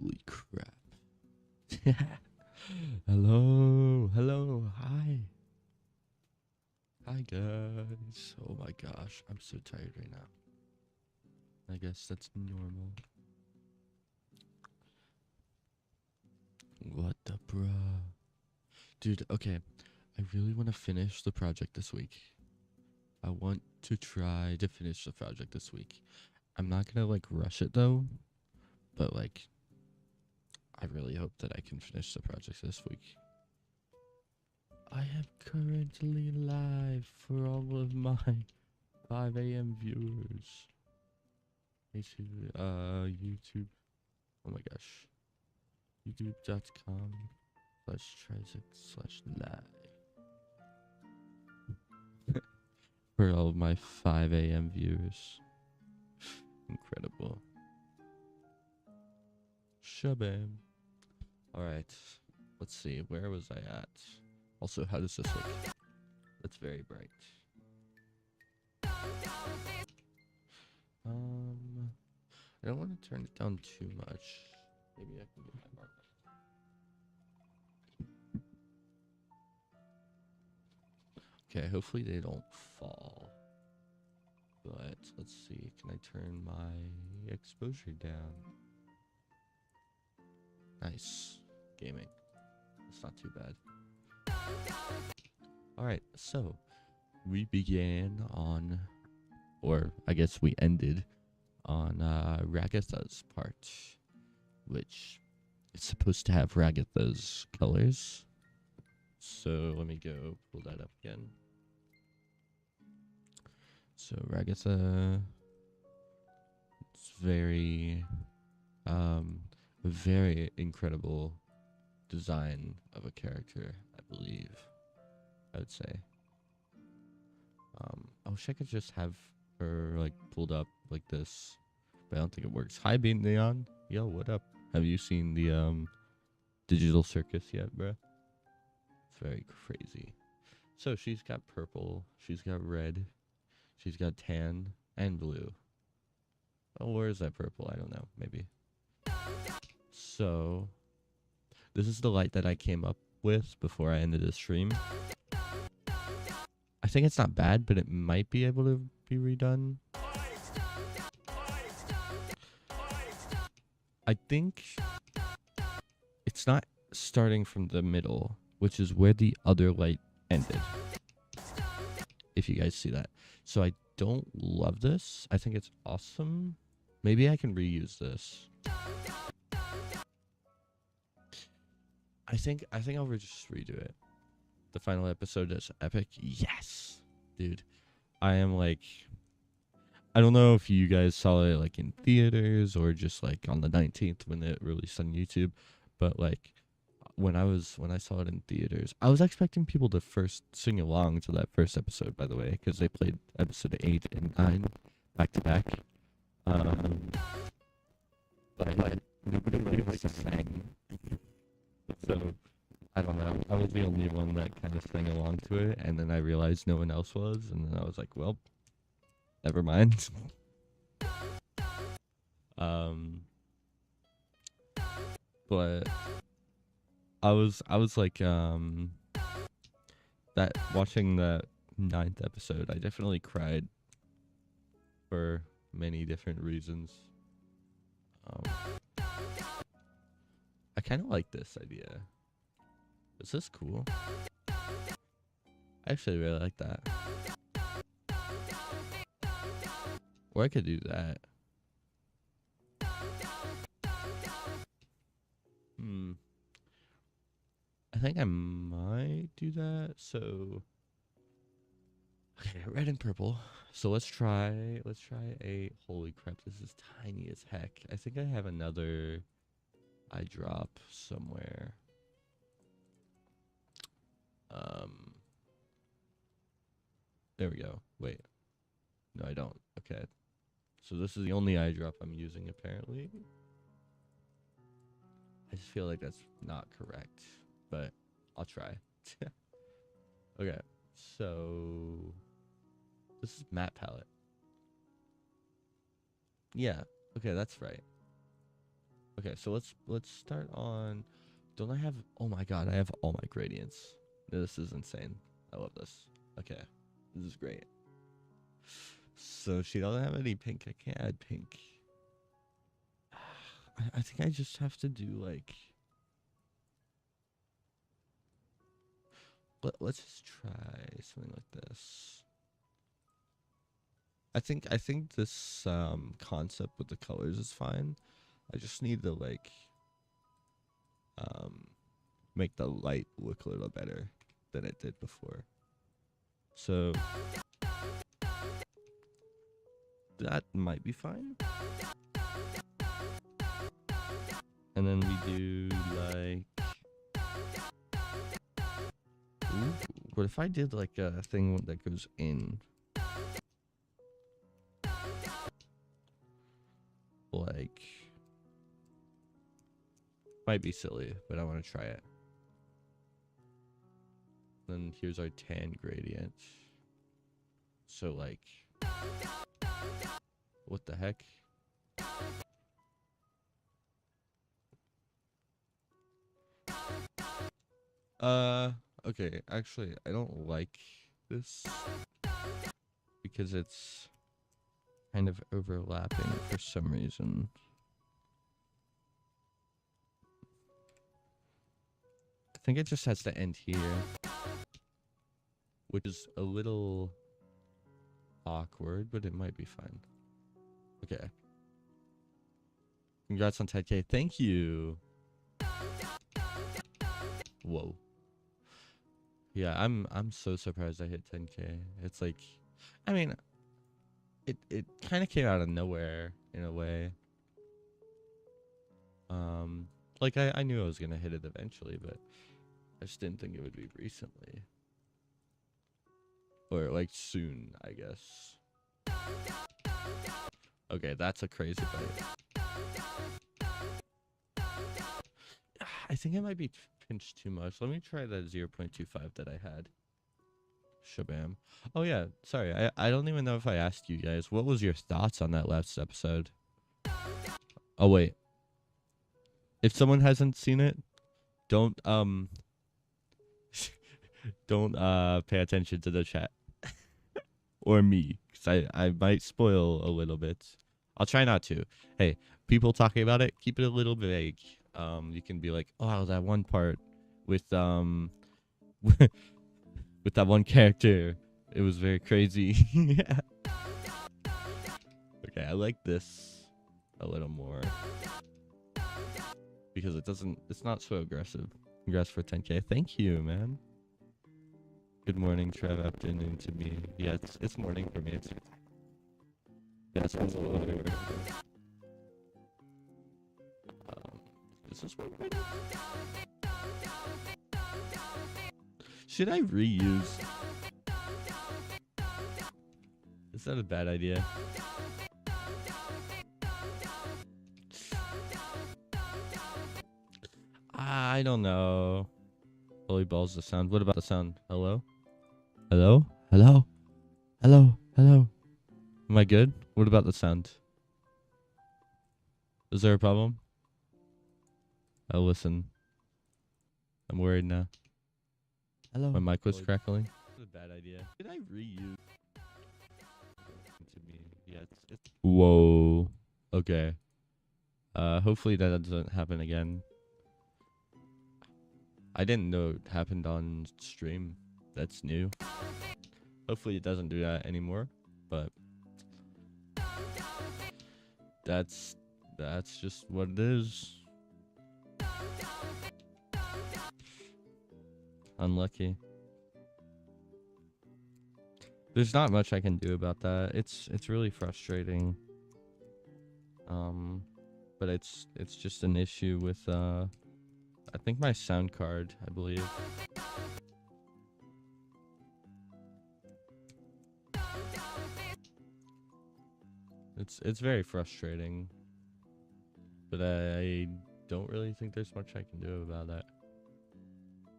Holy crap. Hello, hi. Hi guys. Oh my gosh, I'm so tired right now. I guess that's normal. What the bruh? Dude, okay. I really want to finish the project this week. I want to try to finish the project this week. I'm not gonna like rush it though, but like I really hope that I can finish the project this week. I am currently live for all of my 5 a.m. viewers. YouTube. Oh my gosh. YouTube.com/Trizic/live. For all of my 5 a.m. viewers. Incredible. Shabam. Alright. Let's see. Where was I at? Also, how does this look? That's very bright. I don't want to turn it down too much. Maybe I can get my mark. Okay, hopefully they don't fall. But let's see. Can I turn my exposure down? Nice. Gaming. It's not too bad. Alright, so we began on, or I guess we ended on Ragatha's part, which is supposed to have Ragatha's colors. So let me go pull that up again. So Ragatha, it's very incredible design of a character, I believe. I would say. I wish I could just have her like pulled up like this, but I don't think it works. Hi, Bean Neon. Yo, what up? Have you seen the digital circus yet, bruh? It's very crazy. So she's got purple, she's got red, she's got tan and blue. Oh, where is that purple? I don't know. Maybe. So this is the light that I came up with before I ended the stream. I think it's not bad, but it might be able to be redone. I think it's not starting from the middle, which is where the other light ended. If you guys see that. So I don't love this. I think it's awesome. Maybe I can reuse this. I think I'll just redo it. The final episode is epic. Yes, dude. I am like, I don't know if you guys saw it like in theaters or just like on the 19th when it released on YouTube, but like when I saw it in theaters, I was expecting people to first sing along to that first episode, by the way, because they played episode 8 and 9 back to back. But nobody really sang. So I don't know. I was the only one that kind of sang along to it, and then I realized no one else was, and then I was like, well, never mind. But I was like, that watching that 9th episode, I definitely cried for many different reasons. I kind of like this idea. Is this cool? I actually really like that. Or I could do that. I think I might do that. So, okay, red and purple. So let's try a, holy crap, this is tiny as heck. I think I have another eye drop somewhere. There we go. Wait. No, I don't. Okay. So this is the only eye drop I'm using, apparently. I just feel like that's not correct, but I'll try. Okay. So this is matte palette. Yeah. Okay, that's right. Okay, so let's start on. Don't I have? Oh my god, I have all my gradients. This is insane. I love this. Okay, this is great. So she doesn't have any pink. I can't add pink. I think I just have to do like. Let's just try something like this. I think this concept with the colors is fine. I just need to like make the light look a little better than it did before. So that might be fine. And then we do like, ooh, what if I did like a thing that goes in? Like, might be silly, but I want to try it. Then here's our tan gradient. So like, what the heck? Okay, actually, I don't like this because it's kind of overlapping for some reason. I think it just has to end here, which is a little awkward, but it might be fine. Okay. Congrats on 10K. Thank you. Whoa. Yeah, I'm so surprised I hit 10K. It's like, I mean, it kind of came out of nowhere in a way. Like I knew I was gonna hit it eventually, but I just didn't think it would be recently. Or like soon, I guess. Okay, that's a crazy bite. I think it might be pinched too much. Let me try that 0.25 that I had. Shabam. Oh yeah, sorry. I don't even know if I asked you guys. What was your thoughts on that last episode? Oh wait. If someone hasn't seen it, don't don't pay attention to the chat. Or me, because I might spoil a little bit. I'll try not to. Hey, people talking about it, keep it a little vague. You can be like, oh, that one part with with that one character, it was very crazy. Yeah. Okay, I like this a little more because it's not so aggressive. Congrats for 10K. Thank you, man. Good morning, Trev. Afternoon to me. Yeah, it's morning for me. Yeah, it's a little earlier. Is this what right now? Should I reuse? Is that a bad idea? I don't know. Holy balls, the sound. What about the sound? Hello? Hello? Hello? Hello? Hello? Am I good? What about the sound? Is there a problem? Oh, listen. I'm worried now. Hello? My mic was crackling. That's a bad idea. Did I reuse? To me. Yeah, it's Whoa. Okay. Hopefully that doesn't happen again. I didn't know it happened on stream. That's new. Hopefully it doesn't do that anymore, but that's just what it is. Unlucky. There's not much I can do about that. It's really frustrating. But it's just an issue with I think my sound card, I believe. It's very frustrating. But I don't really think there's much I can do about that.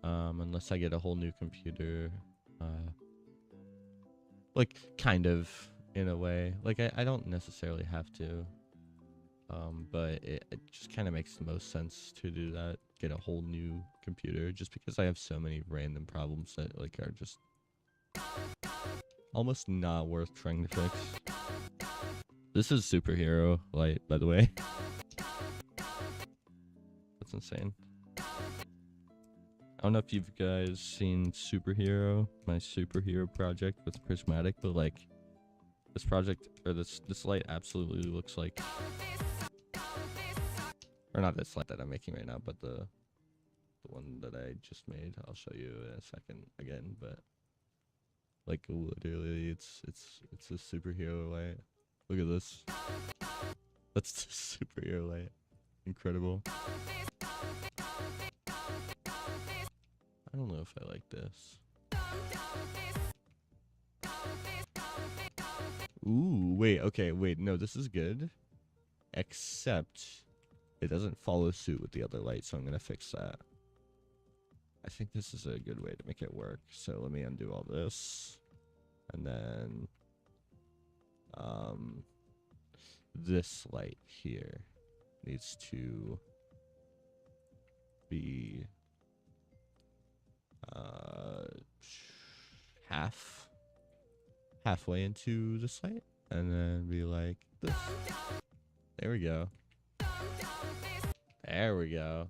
Unless I get a whole new computer. Like, kind of, in a way. Like, I don't necessarily have to. But it just kind of makes the most sense to do that. Get a whole new computer, just because I have so many random problems that like are just almost not worth trying to fix. This is superhero light, by the way. That's insane. I don't know if you've guys seen Superhero, my superhero project with Prismatic, but like this project or this light absolutely looks like, or not this light that I'm making right now, but the one that I just made. I'll show you in a second again, but like literally it's a superhero light. Look at this. That's the superhero light. Incredible. I don't know if I like this. Ooh, wait, okay, wait, no, this is good. Except it doesn't follow suit with the other light, so I'm gonna fix that. I think this is a good way to make it work. So let me undo all this. And then this light here needs to be halfway into this light, and then be like this. There we go. There we go.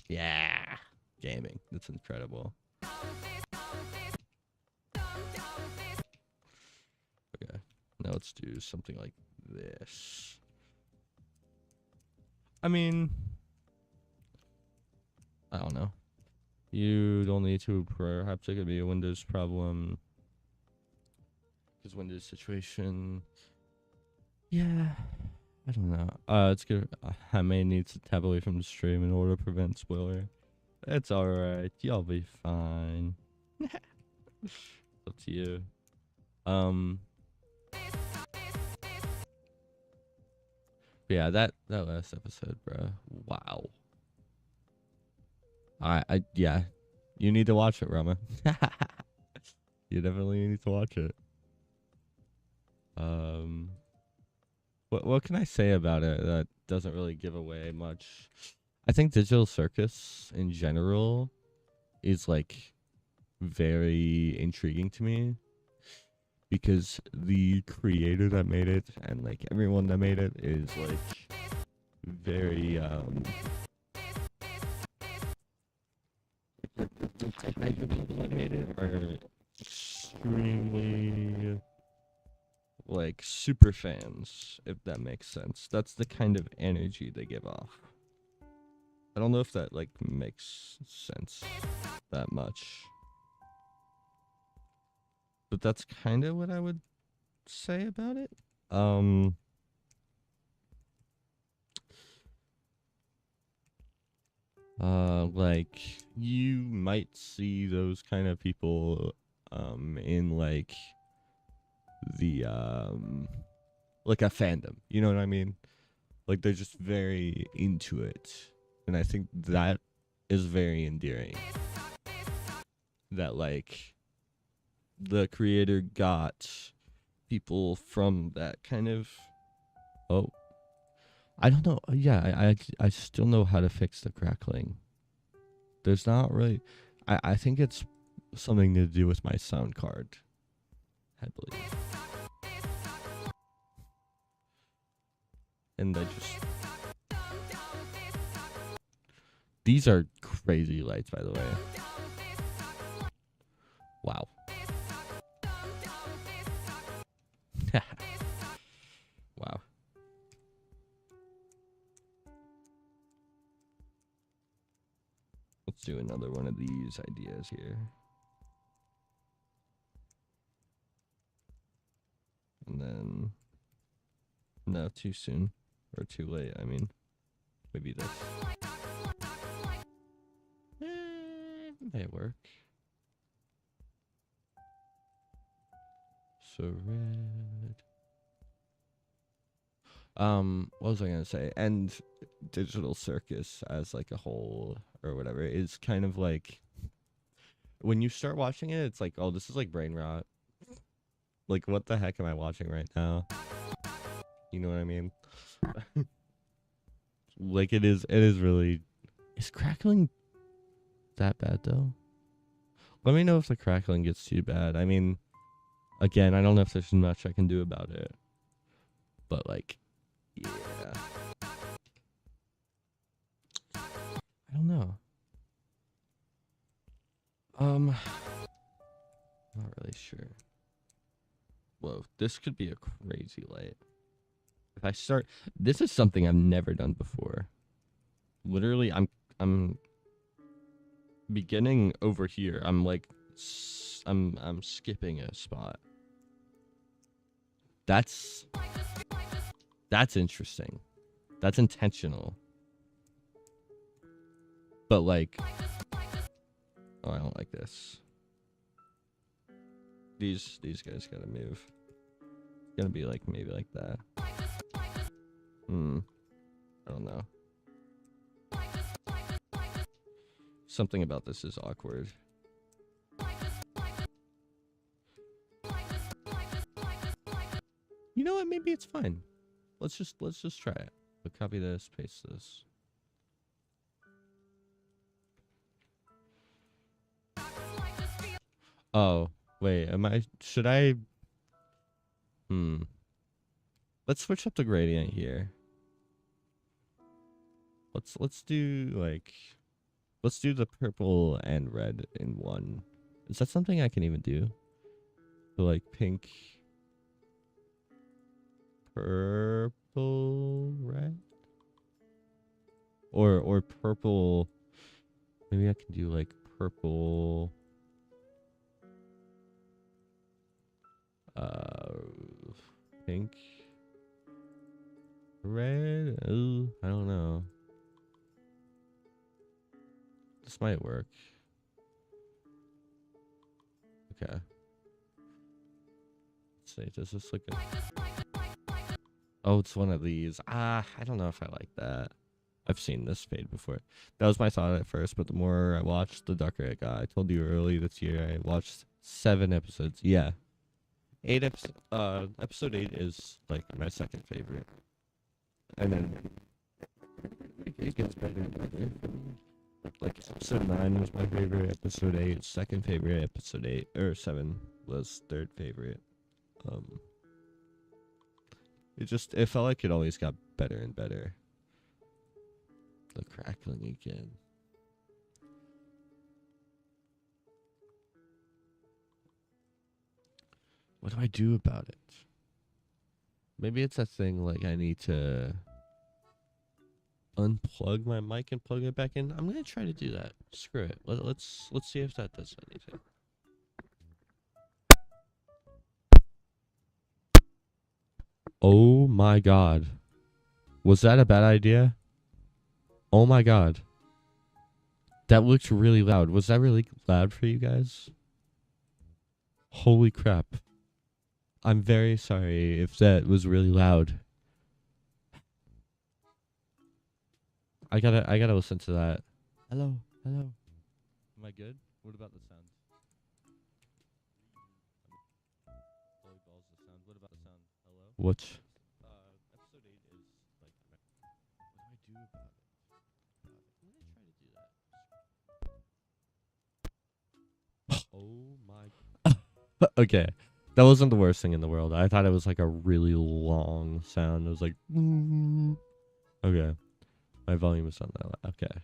Yeah, gaming. That's incredible. Okay, now let's do something like this. I mean, I don't know. You don't need to. Perhaps it could be a Windows problem. Because Windows situation. Yeah, I don't know. It's good. I may need to tab away from the stream in order to prevent spoiler. It's alright. Y'all be fine. Up to you. Yeah, that last episode, bro. Wow. Yeah. You need to watch it, Rama. You definitely need to watch it. What can I say about it that doesn't really give away much? I think Digital Circus in general is like very intriguing to me, because the creator that made it and like everyone that made it is like very the type of people that made it are extremely like super fans, if that makes sense. That's the kind of energy they give off. I don't know if that like makes sense that much, but that's kind of what I would say about it. Like you might see those kind of people in like the like a fandom, you know what I mean? Like they're just very into it, and I think that is very endearing, that like the creator got people from that kind of, oh, I don't know. Yeah, I still know how to fix the crackling. There's not really, I think it's something to do with my sound card, I believe. And I just, these are crazy lights, by the way. Wow. Wow. Let's do another one of these ideas here. And then, no, too soon. Or too late, I mean. Maybe this. Might work. So red. What was I gonna say? And Digital Circus as like a whole or whatever is kind of like, when you start watching it, it's like, oh, this is like brain rot. Like, what the heck am I watching right now? You know what I mean? Like, it is really... Is crackling that bad, though? Let me know if the crackling gets too bad. I mean, again, I don't know if there's much I can do about it. But, like, yeah. I don't know. Not really sure. Whoa, this could be a crazy light. If I start, this is something I've never done before. Literally, I'm beginning over here. I'm like, I'm skipping a spot. That's interesting. That's intentional. But like, oh, I don't like this. These guys gotta move. It's gonna be like maybe like that. I don't know. Something about this is awkward. You know what? Maybe it's fine. Let's just try it. We'll copy this, paste this. Oh, wait, should I? Let's switch up the gradient here. Let's do like, let's do the purple and red in one. Is that something I can even do? So like pink, purple, red? Or purple, maybe I can do like purple, pink, red. Ooh, I don't know. This might work. Okay. Let's see. Does this look good? Oh, it's one of these. I don't know if I like that. I've seen this fade before. That was my thought at first, but the more I watched, the darker it got. I told you early this year I watched 7 episodes. Yeah. 8 episodes. Episode 8 is like my second favorite. And then it gets better and better. Like episode 9 was my favorite, episode 8 second favorite, episode 8 or 7 was third favorite. It felt like it always got better and better. The crackling again. What do I do about it? Maybe it's a thing like I need to unplug my mic and plug it back in. I'm gonna try to do that. Screw it. Let's see if that does anything. Oh my god. Was that a bad idea? Oh my god. That looked really loud. Was that really loud for you guys? Holy crap. I'm very sorry if that was really loud. I gotta listen to that. Hello. Am I good? What about the sound? What about the sound? Hello? What? Episode 8 is like, what do I do about it? I'm gonna try to do that. Oh my. Okay. That wasn't the worst thing in the world. I thought it was like a really long sound. It was like, okay. My volume was on that loud. Okay.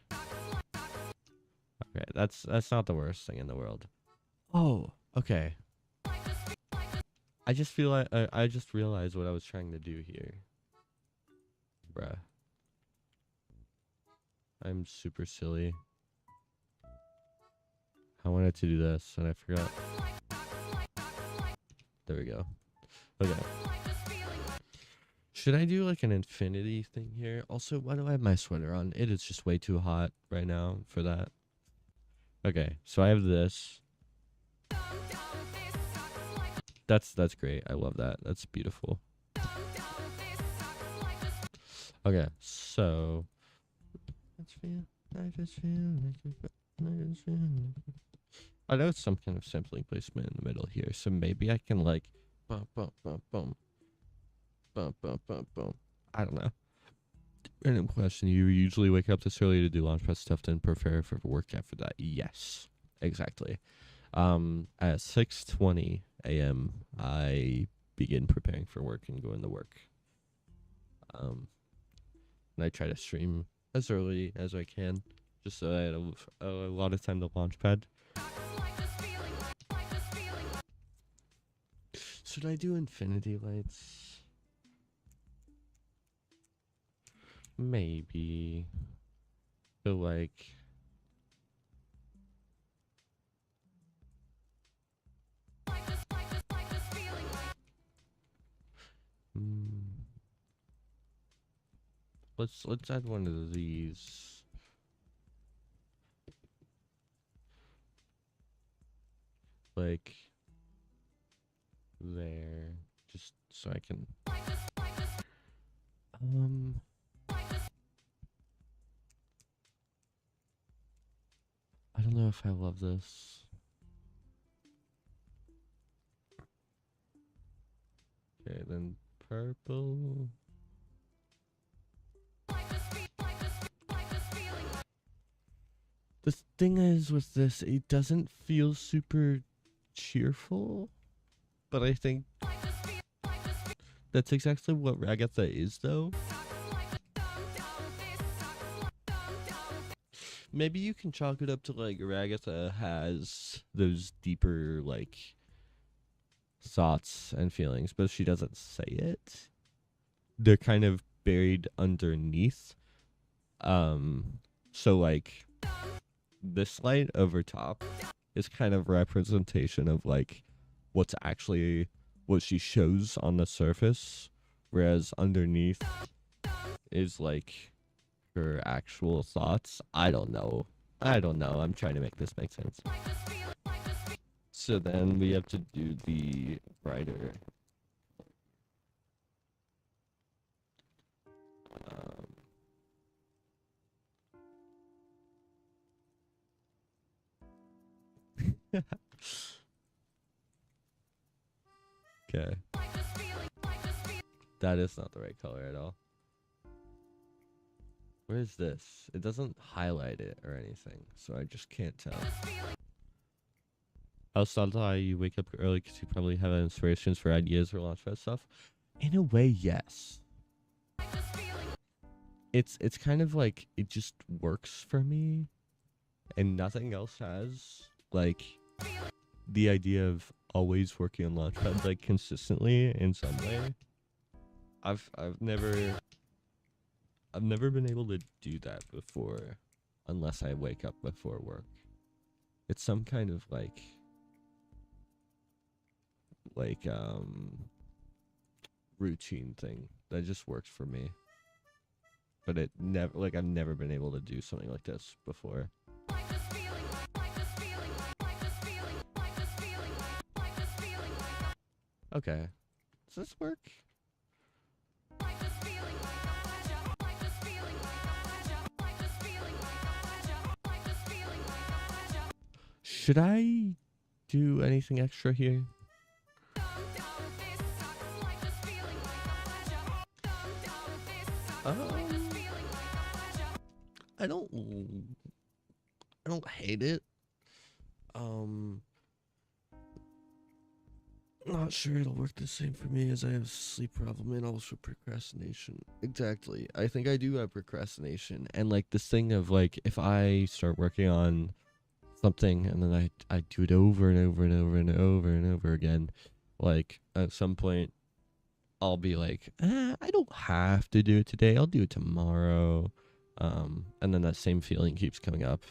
Okay, that's not the worst thing in the world. Oh, okay. I just feel like I just realized what I was trying to do here. Bruh. I'm super silly. I wanted to do this and I forgot. There we go. Okay. Should I do like an infinity thing here? Also, why do I have my sweater on? It is just way too hot right now for that. Okay, so I have this. That's great. I love that. That's beautiful. Okay, so I know it's some kind of sampling placement in the middle here, so maybe I can like Bum, bum, bum, bum. Bum, bum, bum, bum. I don't know. Random question. You usually wake up this early to do launchpad stuff, then prepare for work after that? Yes, exactly. At 6:20 a.m., I begin preparing for work and going to work. And I try to stream as early as I can, just so I had a lot of time to launchpad. Should I do infinity lights? Maybe. So like, let's add one of these. Like there, just so I can. I don't know if I love this. Okay, then purple. The thing is with this, it doesn't feel super cheerful, but I think that's exactly what Ragatha is, though. Maybe you can chalk it up to like Ragatha has those deeper like thoughts and feelings, but she doesn't say it. They're kind of buried underneath. So like this light over top is kind of representation of like what's actually what she shows on the surface, whereas underneath is like her actual thoughts. I don't know. I'm trying to make this make sense. So then we have to do the brighter. Okay. That is not the right color at all. Where is this? It doesn't highlight it or anything, so I just can't tell. Outside, you wake up early because you probably have inspirations for ideas or launchpad stuff. In a way, yes. It's kind of like it just works for me, and nothing else has. Like the idea of always working on launchpad like consistently in some way. I've never been able to do that before, unless I wake up before work. It's some kind of like routine thing that just works for me. But it never like I've never been able to do something like this before. Okay. Does this work? Should I do anything extra here? I don't hate it. Not sure it'll work the same for me as I have sleep problem and also procrastination. Exactly. I think I do have procrastination, and like this thing of like if I start working on something and then I do it over and over and over and over and over again, like at some point I'll be like, I don't have to do it today. I'll do it tomorrow. And then that same feeling keeps coming up,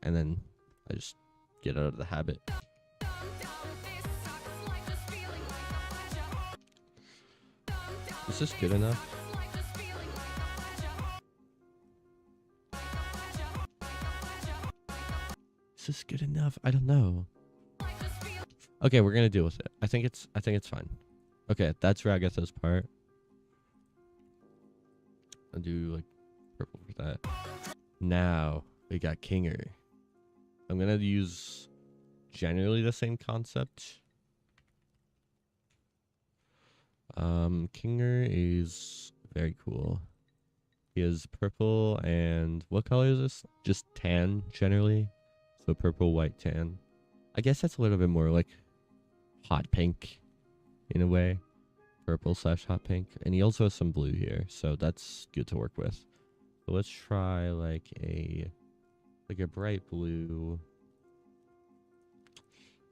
and then I just get out of the habit. Is this good enough? Is this good enough? I don't know. Okay, we're gonna deal with it. I think it's fine. Okay, that's Ragatha's part. I'll do like purple for that. Now we got Kinger. I'm gonna use generally the same concept. Kinger is very cool. He is purple and what color is this? Just tan generally. So purple, white, tan. I guess that's a little bit more like hot pink in a way. Purple / hot pink. And he also has some blue here, so that's good to work with. So let's try like a bright blue.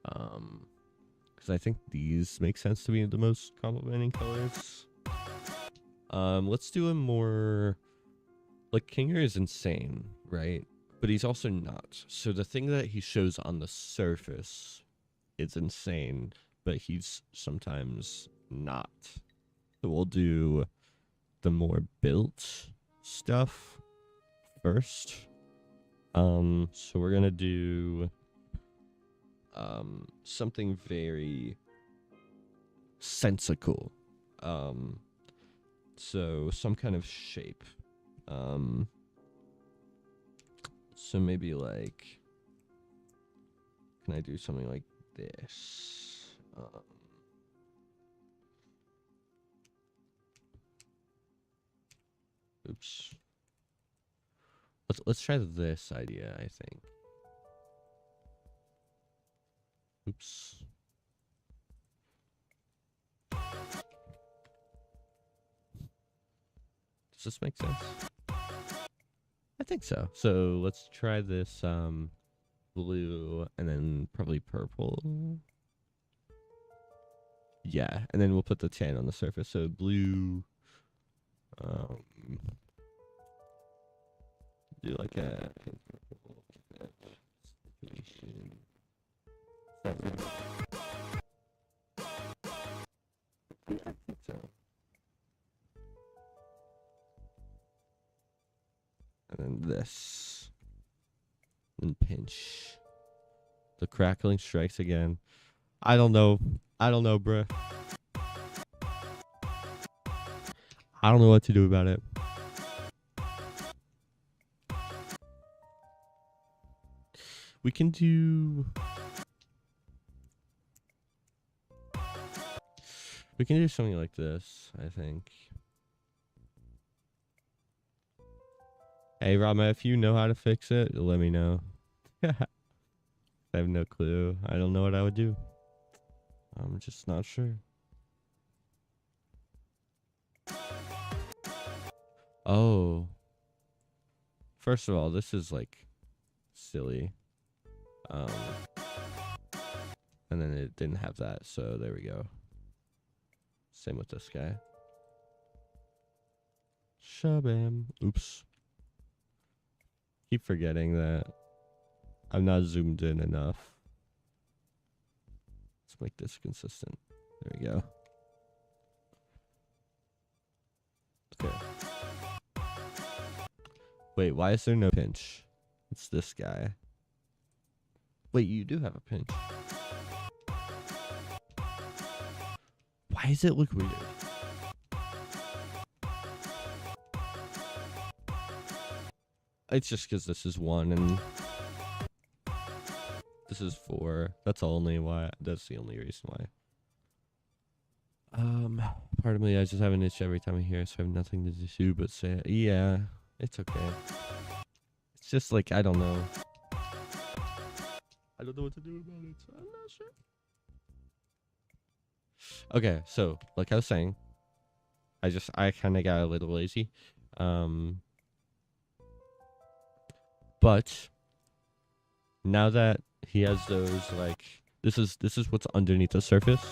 Because I think these make sense to be the most complementing colors. Let's do a more like Kinger is insane, right? But he's also not. So the thing that he shows on the surface is insane, but he's sometimes not. So we'll do the more built stuff first. So we're gonna do something very sensical. So some kind of shape. So maybe like, can I do something like this? Oops. Let's try this idea, I think. Oops. Does this make sense? I think so. So let's try this blue and then probably purple. Yeah, and then we'll put the tan on the surface. So blue. Do like a situation. Yeah, I think so. And then this. And pinch. The crackling strikes again. I don't know. I don't know, bruh. I don't know what to do about it. We can do... We can do something like this, I think. Hey, Rama, if you know how to fix it, let me know. I have no clue. I don't know what I would do. I'm just not sure. Oh. First of all, this is like silly. And then it didn't have that, so there we go. Same with this guy. Shabam. Oops. Keep forgetting that I'm not zoomed in enough. Let's make this consistent. There we go. Okay. Wait, why is there no pinch? It's this guy. Wait, you do have a pinch. Why does it look weird? It's just because this is 1 and this is 4. That's only why. That's the only reason why. Pardon me, I just have an itch every time I hear it, so I have nothing to do but say it. Yeah, it's okay. It's just like, I don't know. I don't know what to do about it, so I'm not sure. Okay, so, like I was saying, I kind of got a little lazy. But now that he has those, like, this is what's underneath the surface.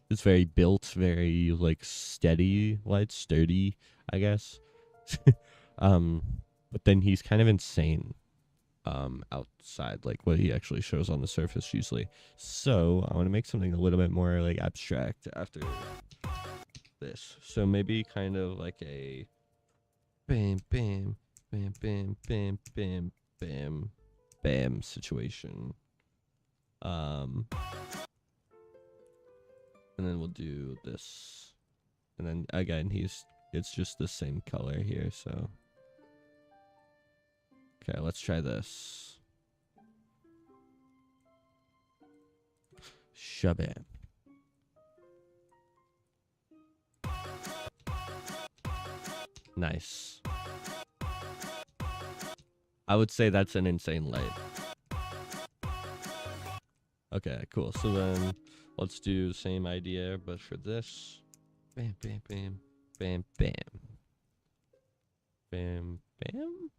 It's very built, very like steady, like sturdy, I guess. But then he's kind of insane outside, like what he actually shows on the surface usually. So I want to make something a little bit more like abstract after this. So maybe kind of like a bam bam bam bam bam bam bam bam situation. And then we'll do this. And then again, it's just the same color here, so. Okay, let's try this. Shabam. Nice. I would say that's an insane light. Okay, cool. So then let's do the same idea, but for this. Bam, bam, bam, bam, bam. Bam, bam.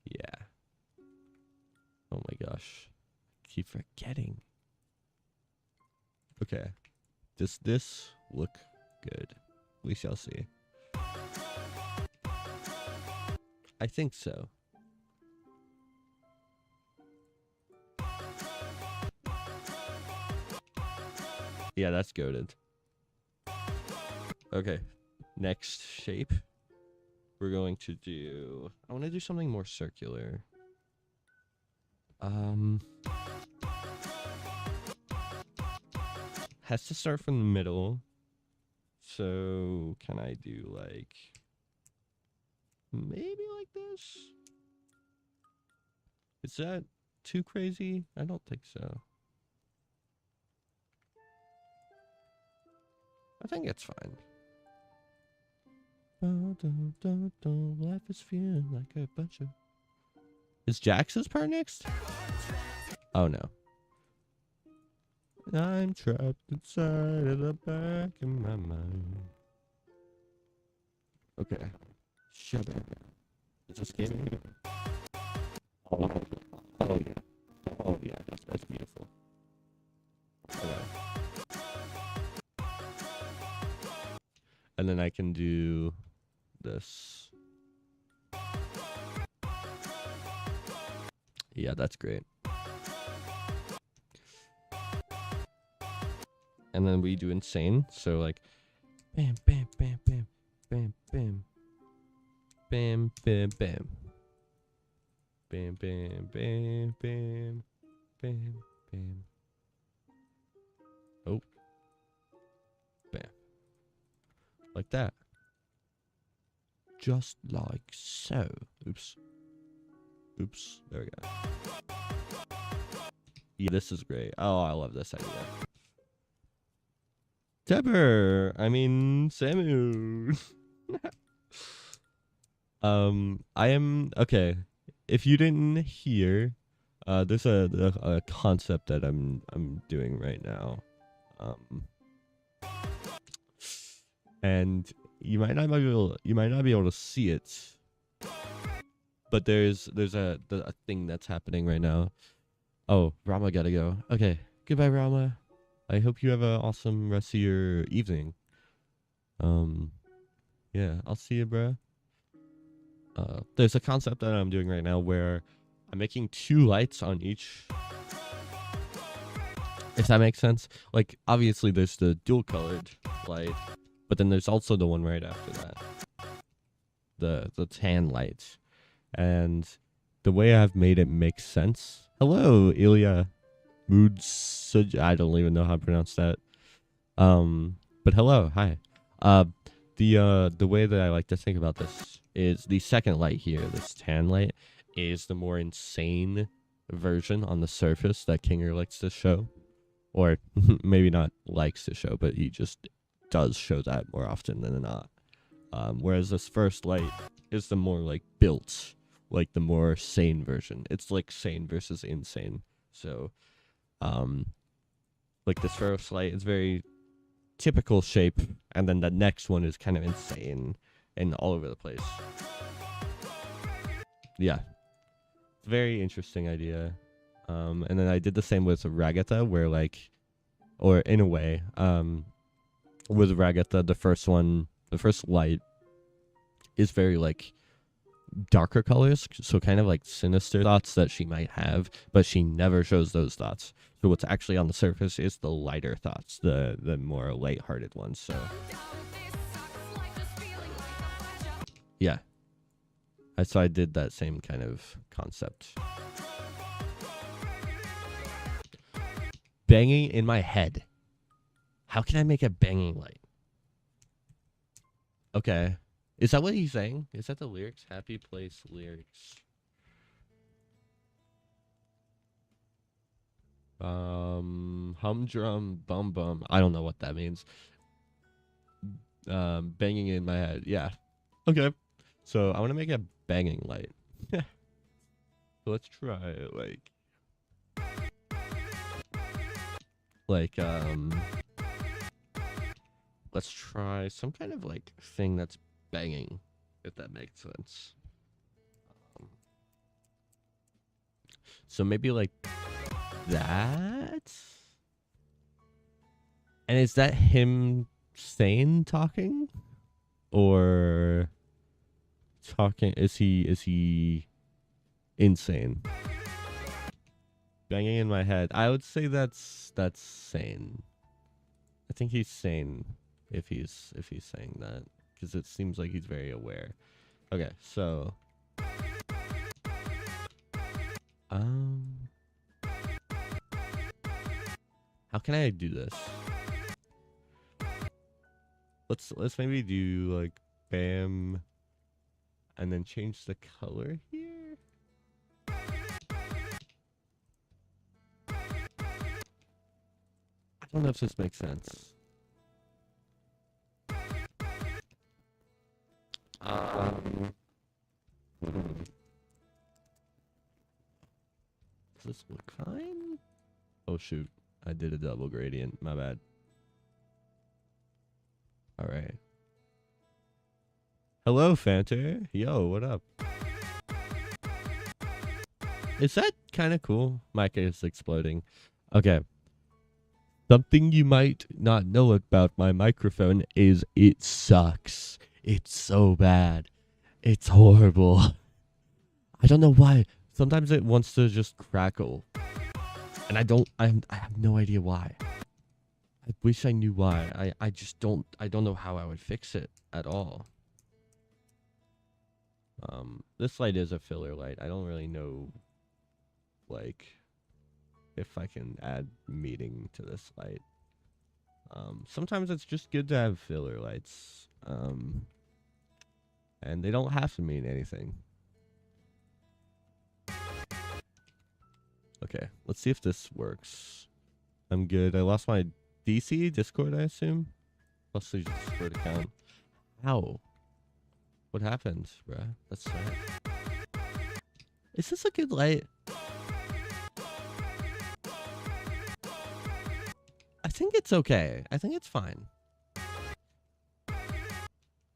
Yeah. Oh my gosh. I keep forgetting. Okay. Does this look good? We shall see. I think so. Yeah, that's goated. Okay. Next shape. We're going to do... I want to do something more circular. Has to start from the middle. So can I do like... maybe like this? Is that too crazy? I don't think so. I think it's fine. Life is feeling like a bunch of... Is Jax's part next? Oh no. I'm trapped inside of the back of my mind. Okay. Shut up. Is this game? Oh yeah. Oh yeah, that's beautiful. Okay. And then I can do this. Yeah, that's great. And then we do insane. So like bam, bam, bam, bam, bam, bam. Bam, bam, bam. Bam, bam, bam, bam, bam, bam. Oh. Bam. Like that. Just like so. Oops. Oops. There we go. Yeah, this is great. Oh, I love this idea. Samu. I am okay. If you didn't hear, there's a concept that I'm doing right now, and you might not be able to see it, but there's a thing that's happening right now. Oh, Rama gotta go. Okay, goodbye, Rama. I hope you have an awesome rest of your evening. Yeah, I'll see you, bruh. There's a concept that I'm doing right now where I'm making 2 lights on each. If that makes sense. Like, obviously there's the dual colored light, but then there's also the one right after that. The tan light. And the way I've made it make sense. Hello, Ilya. I don't even know how to pronounce that. But hello, hi. The way that I like to think about this is the second light here, this tan light, is the more insane version on the surface that Kinger likes to show. Or maybe not likes to show, but he just does show that more often than not. Whereas this first light is the more like built, like the more sane version. It's like sane versus insane. So, like this first light is very typical shape, and then the next one is kind of insane and all over the place. Yeah, very interesting idea. And then I did the same with Ragatha, where like, or in a way, with Ragatha, the first light is very like darker colors, so kind of like sinister thoughts that she might have, but she never shows those thoughts. So what's actually on the surface is the lighter thoughts, the more lighthearted ones. So yeah, so I did that same kind of concept. Banging in my head. How can I make a banging light? Okay. Is that what he's saying? Is that the lyrics? Happy place lyrics. Humdrum bum bum. I don't know what that means. Banging in my head. Yeah. Okay. So I want to make a banging light. So let's try like let's try some kind of like thing that's banging, if that makes sense. So maybe like that. And is that him sane talking? Or talking, is he insane? Banging in my head. I would say that's sane. I think he's sane if he's saying that, because it seems like he's very aware. Okay, so how can I do this? Let's maybe do like bam and then change the color here. I don't know if this makes sense. Does this look fine? Oh shoot, I did a double gradient, my bad. Alright. Hello, Fanter. Yo, what up? Is that kind of cool? Mic is exploding. Okay. Something you might not know about my microphone is it sucks. It's so bad. It's horrible. I don't know why. Sometimes it wants to just crackle. And I have no idea why. I wish I knew why. I just don't know how I would fix it at all. This light is a filler light. I don't really know like if I can add meaning to this light. Sometimes it's just good to have filler lights. And they don't have to mean anything. Okay, let's see if this works. I'm good. I lost my Discord, I assume. Lost the Discord account. How? What happened, bruh? That's sad. Is this a good light? I think it's okay. I think it's fine.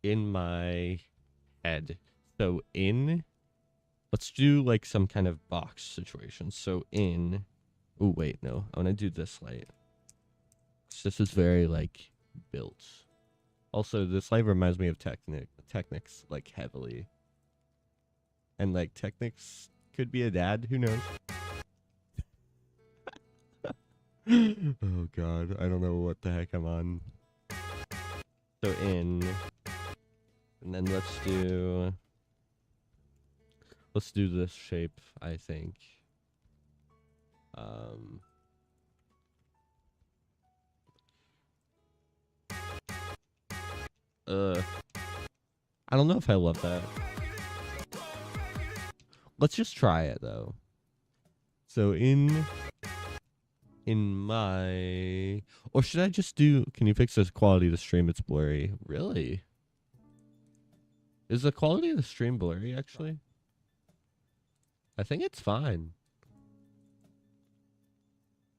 In my head. So let's do like some kind of box situation. So oh wait, no. I want to do this light. This is very like built. Also, this light reminds me of Technics like heavily. And like Technics could be a dad, who knows? Oh god, I don't know what the heck I'm on. So and then let's do this shape, I think. I don't know if I love that. Let's just try it though. So in my, or should I just do, can you fix this quality of the stream? It's blurry. Really? Is the quality of the stream blurry actually? I think it's fine.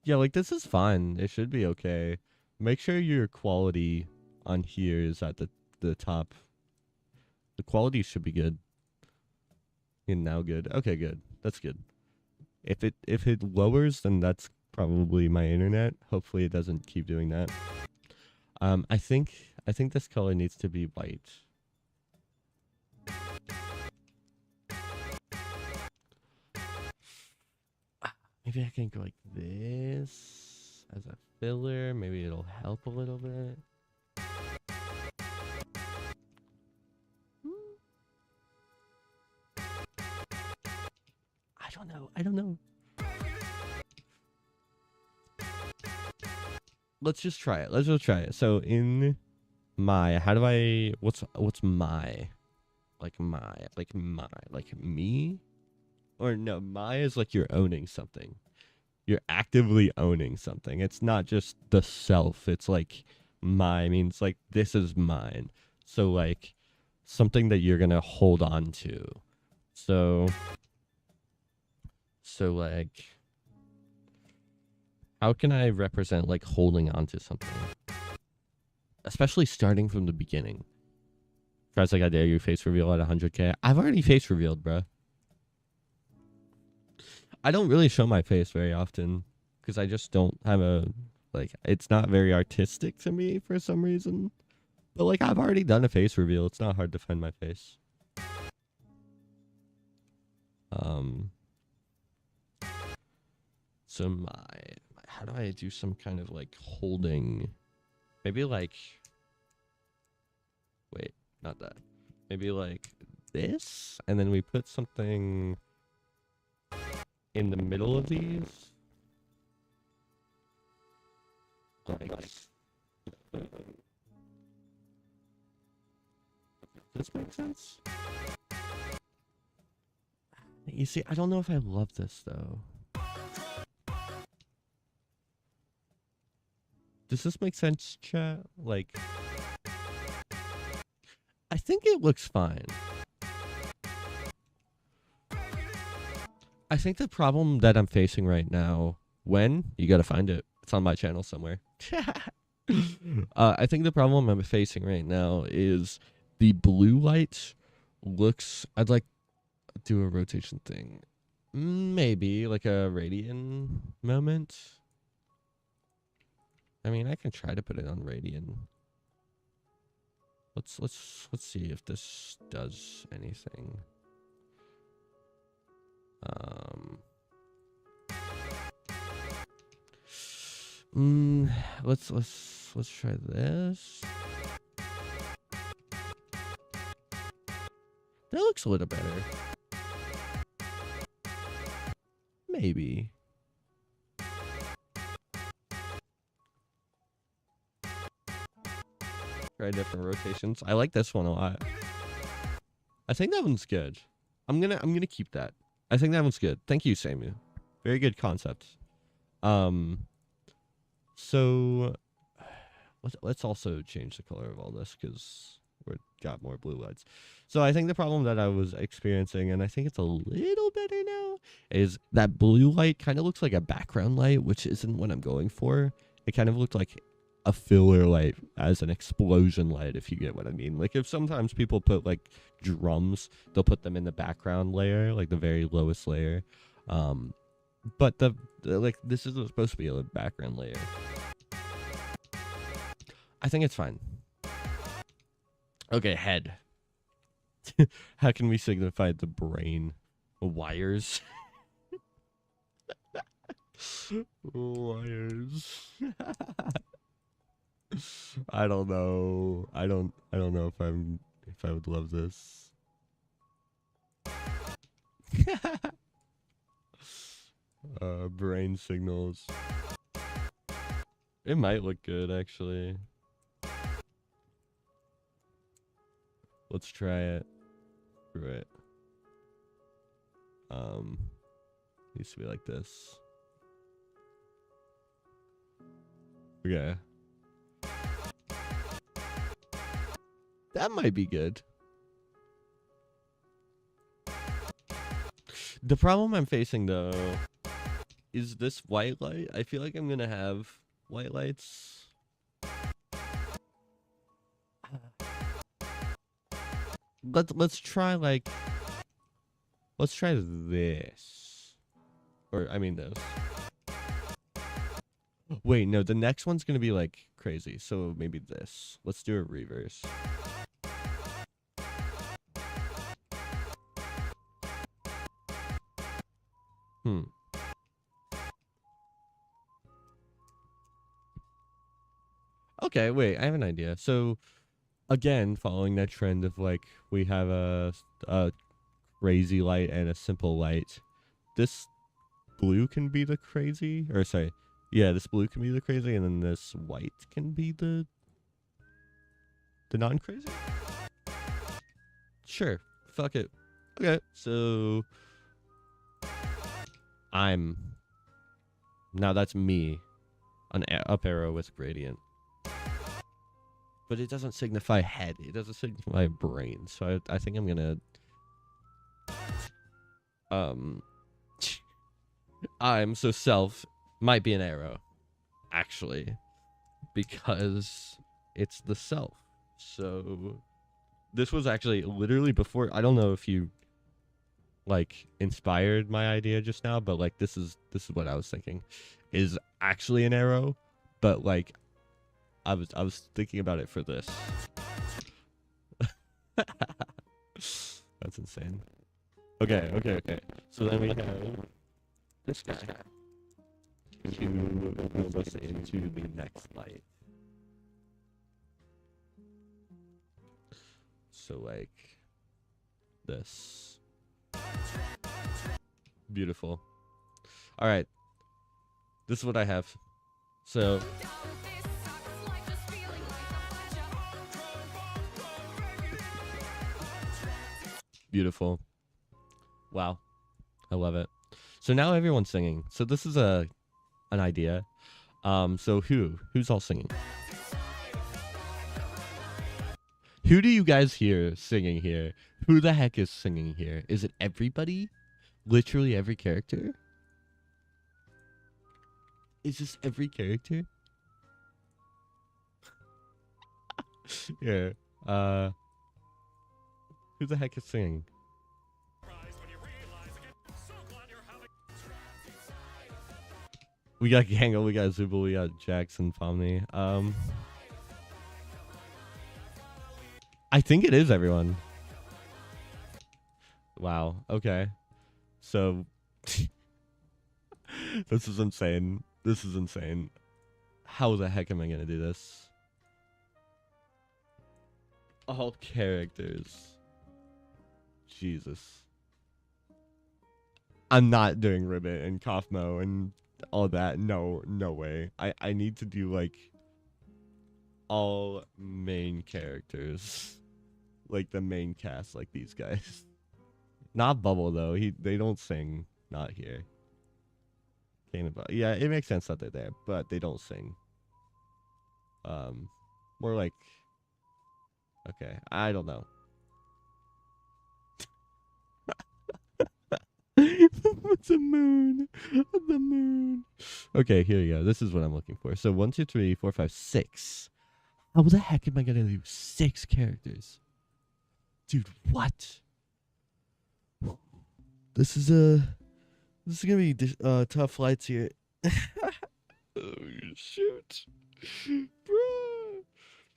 Yeah, like this is fine. It should be okay. Make sure your quality on here is at the top. The quality should be good. And now good. Okay, good. That's good. If it lowers, then that's probably my internet. Hopefully it doesn't keep doing that. I think this color needs to be white. Maybe I can go like this as a filler. Maybe it'll help a little bit. I don't know. Let's just try it. So in my, how do I, what's my? Like me? Or no, my is like you're owning something. You're actively owning something. It's not just the self. It's like my means like this is mine. So like something that you're gonna hold on to. So like, how can I represent like holding on to something? Especially starting from the beginning. Fred's like, I dare you face reveal at 100K. I've already face revealed, bro. I don't really show my face very often because I just don't have a, like, it's not very artistic to me for some reason. But like, I've already done a face reveal. It's not hard to find my face. So how do I do some kind of like holding? Maybe like, wait, not that. Maybe like this, and then we put something in the middle of these. Like, does this make sense? You see, I don't know if I love this though. Does this make sense, chat? Like, I think it looks fine. I think the problem that I'm facing right now, you gotta find it. It's on my channel somewhere. I think the problem I'm facing right now is the blue light looks, I'd like do a rotation thing. Maybe like a radian moment. I mean, I can try to put it on radian. Let's see if this does anything. Let's try this. That looks a little better. Maybe. Try different rotations. I like this one a lot. I think that one's good. I'm gonna keep that. I think that one's good. Thank you, Samu. Very good concept. So let's also change the color of all this because we've got more blue lights. So I think the problem that I was experiencing, and I think it's a little better now, is that blue light kind of looks like a background light, which isn't what I'm going for. It kind of looked like a filler light as an explosion light, if you get what I mean. Like, if sometimes people put like drums, they'll put them in the background layer, like the very lowest layer. But the like, this is supposed to be a background layer. I think it's fine. Okay, head. How can we signify the brain? Wires. Wires. I don't know. I don't know if I would love this. Brain signals. It might look good actually. Let's try it. Screw it. Needs to be like this. Okay. That might be good. The problem I'm facing though is this white light. I feel like I'm gonna have white lights. Let's try like, let's try this, or I mean this. Wait, no, the next one's gonna be like crazy, so maybe this. Let's do a reverse. Okay, wait, I have an idea. So again, following that trend of like, we have a crazy light and a simple light. This blue can be the crazy, or sorry, yeah, this blue can be the crazy, and then this white can be the non-crazy. Sure, fuck it. Okay, so now that's me, an up arrow with gradient. but it doesn't signify head. It doesn't signify brain. So I think I'm gonna I'm so self might be an arrow, actually, because it's the self. So this was actually literally before. I don't know if you like inspired my idea just now, but like this is what I was thinking is actually an arrow, but like I was thinking about it for this. That's insane. Okay. So then we have this guy to move us into the next light. So like this. Beautiful. All right. This is what I have. So beautiful. Wow. I love it. So now everyone's singing. So this is an idea. So who's all singing? Who do you guys hear singing here? Who the heck is singing here? Is it everybody? Literally every character? Is this every character? Yeah. Who the heck is singing? We got Gangle, we got Zubul, we got Jackson, Pomni. I think it is everyone. Wow. Okay. So this is insane. This is insane. How the heck am I gonna do this? All characters. Jesus. I'm not doing Ribbit and Kaufmo and all that. No way. I need to do like all main characters. Like the main cast, like these guys. Not Bubble though. They don't sing. Not here. Yeah, it makes sense that they're there, but they don't sing. More like, okay, I don't know. It's a moon. The moon. Okay, here you go. This is what I'm looking for. So 1, 2, 3, 4, 5, 6. How the heck am I gonna do 6 characters? Dude, what? This is gonna be tough flights here. Oh, shoot. Bruh.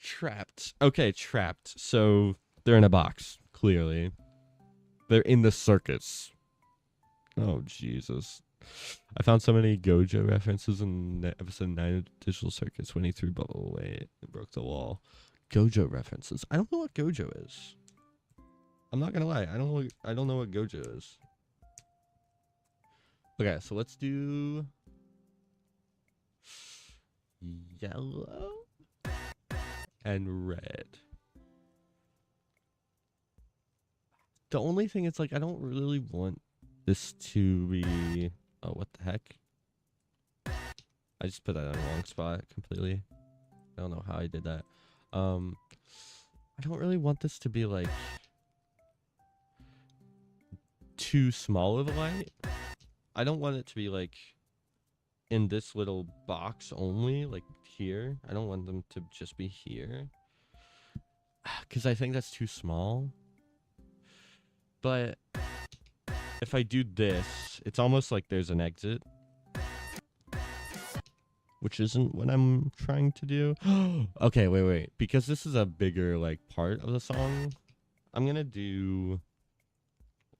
Trapped. Okay, trapped. So they're in a box, clearly. They're in the circus. Oh, Jesus. I found so many Gojo references in episode 9 of Digital Circus when he threw Bubble away and broke the wall. Gojo references. I don't know what Gojo is. I'm not gonna lie. I don't know what Gojo is. Okay, so let's do yellow and red. The only thing is, like, I don't really want this to be... Oh, what the heck? I just put that in the wrong spot completely. I don't know how I did that. I don't really want this to be, like, too small of a light. I don't want it to be, like, in this little box only, like, here. I don't want them to just be here. Because I think that's too small. But if I do this, it's almost like there's an exit. Which isn't what I'm trying to do. Okay, wait. Because this is a bigger, like, part of the song, I'm going to do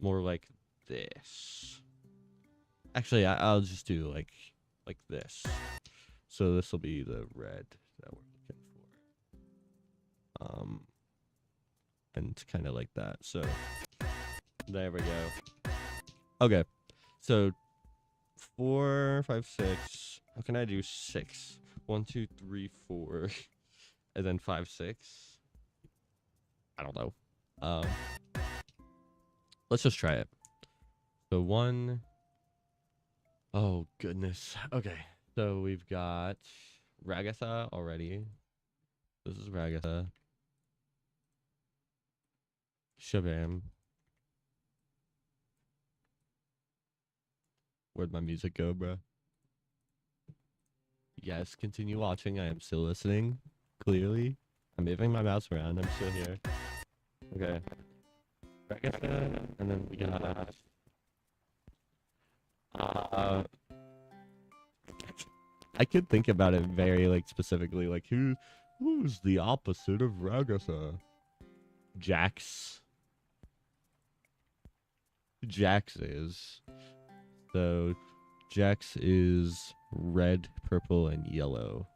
more like this. Actually, I'll just do like this. So this will be the red that we're looking for. And kind of like that. So there we go. Okay. So 4, 5, 6. How can I do 6? 1, 2, 3, 4, and then 5, 6. I don't know. Let's just try it. So 1. Oh goodness. Okay. So we've got Ragatha already. This is Ragasa. Shabam. Where'd my music go, bro? Yes, continue watching. I am still listening. Clearly. I'm moving my mouse around. I'm still here. Okay. Ragasa, and then we got... I could think about it very, like, specifically. Like, who's the opposite of Ragasa? Jax. Jax is. So, Jax is red, purple, and yellow.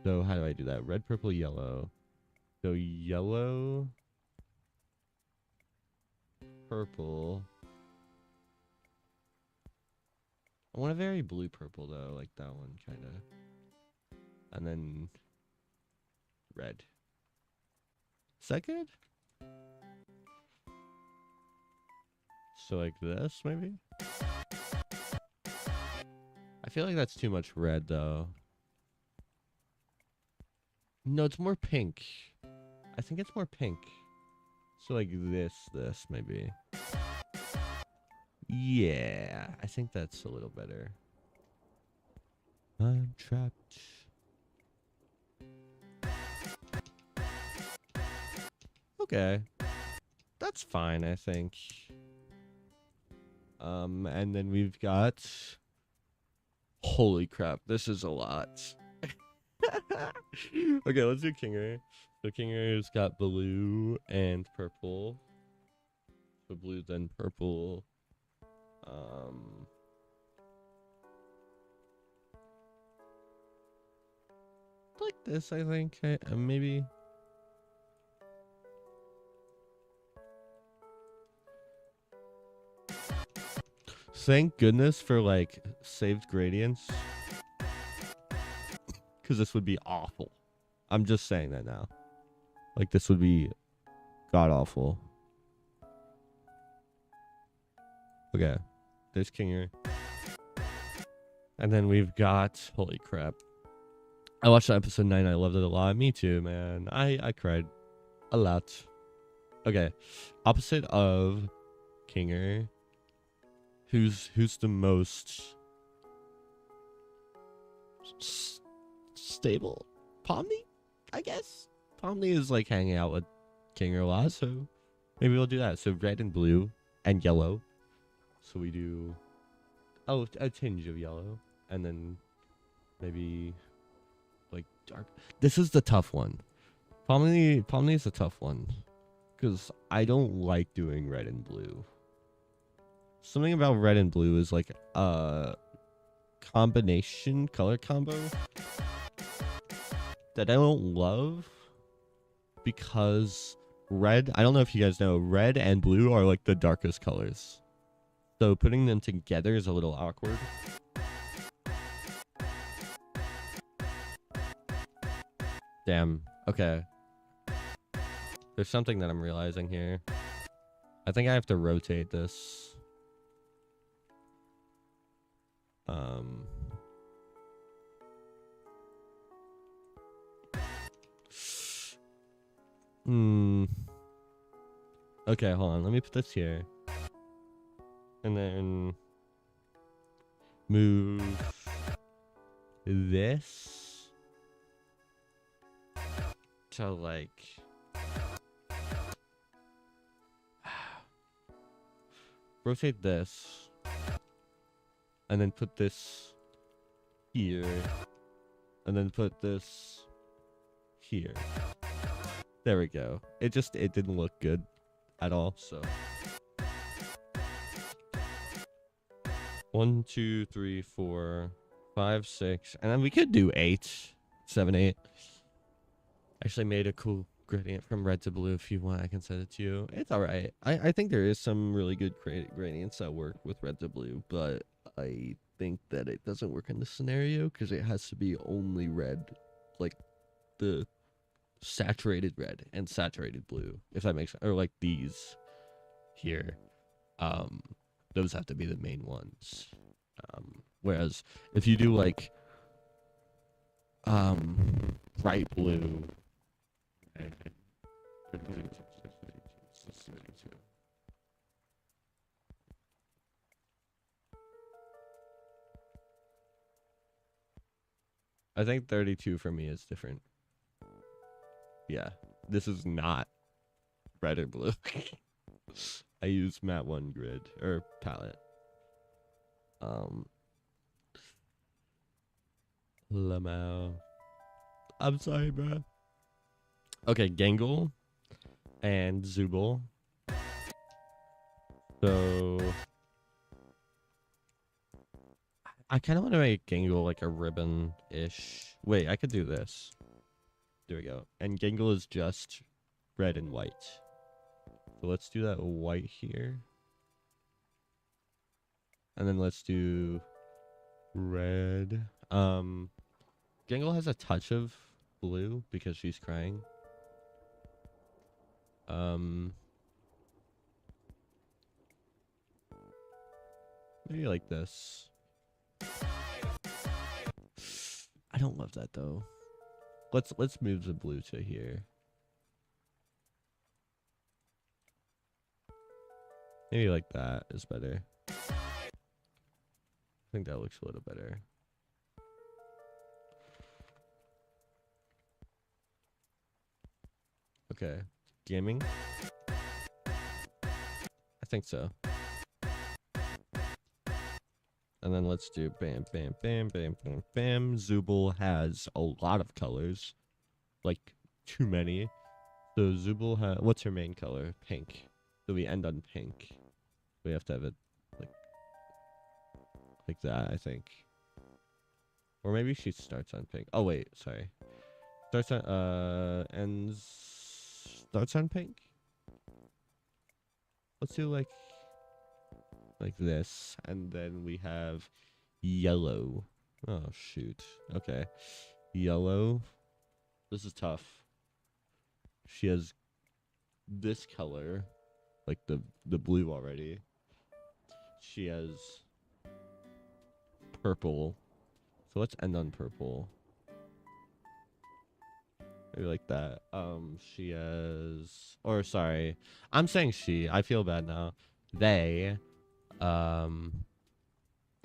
So, how do I do that? Red, purple, yellow. So, yellow, purple. I want a very blue purple, though. Like that one, kind of. And then red. Is that good? So, like this, maybe? I feel like that's too much red, though. No, it's more pink. I think it's more pink. So, like this, maybe. Yeah, I think that's a little better. I'm trapped. Okay. That's fine, I think. And then we've got... Holy crap, this is a lot. Okay, let's do Kinger. So Kinger's got blue and purple. So blue, then purple. Like this, I think. Maybe. Thank goodness for, like, saved gradients. Because this would be awful. I'm just saying that now. Like, this would be god-awful. Okay. There's Kinger. And then we've got... Holy crap. I watched episode 9. I loved it a lot. Me too, man. I cried. A lot. Okay. Opposite of Kinger... Who's the most stable? Pomni, I guess. Pomni is like hanging out with Kinger a lot, so maybe we'll do that. So red and blue and yellow. So we do a tinge of yellow, and then maybe like dark. This is the tough one. Pomni is a tough one because I don't like doing red and blue. Something about red and blue is like a combination color combo that I don't love because red, I don't know if you guys know, red and blue are like the darkest colors. So putting them together is a little awkward. Damn. Okay. There's something that I'm realizing here. I think I have to rotate this. Okay, hold on. Let me put this here. And then move this to like rotate this. And then put this here. And then put this here. There we go. It didn't look good at all, so. 1, 2, 3, 4, 5, 6. And then we could do 8. 7, 8. Actually made a cool gradient from red to blue. If you want, I can send it to you. It's alright. I think there is some really good gradients that work with red to blue, but I think that it doesn't work in this scenario because it has to be only red, like the saturated red and saturated blue, if that makes sense. Or like these here, those have to be the main ones. Whereas if you do like bright blue. I think 32 for me is different. Yeah, this is not red or blue. I use Mat 1 grid or palette. Lamau. I'm sorry, bro. Okay, Gangle and Zubul. So I kind of want to make Gangle like a ribbon-ish. Wait, I could do this. There we go. And Gangle is just red and white. So let's do that white here. And then let's do red. Gangle has a touch of blue because she's crying. Maybe like this. I don't love that though. Let's move the blue to here. Maybe like that is better. I think that looks a little better. Okay. Gaming? I think so. And then let's do bam, bam, bam, bam, bam, bam. Zubul has a lot of colors. Like, too many. So Zubul has... What's her main color? Pink. So we end on pink. We have to have it like that, I think. Or maybe she starts on pink. Oh, wait. Sorry. Starts on... ends... Starts on pink? Let's do, like this, and then we have yellow. Oh shoot. Okay, yellow. This is tough. She has this color, like the blue already. She has purple. So let's end on purple. Maybe like that. She has, or sorry, I'm saying she. I feel bad now. They. I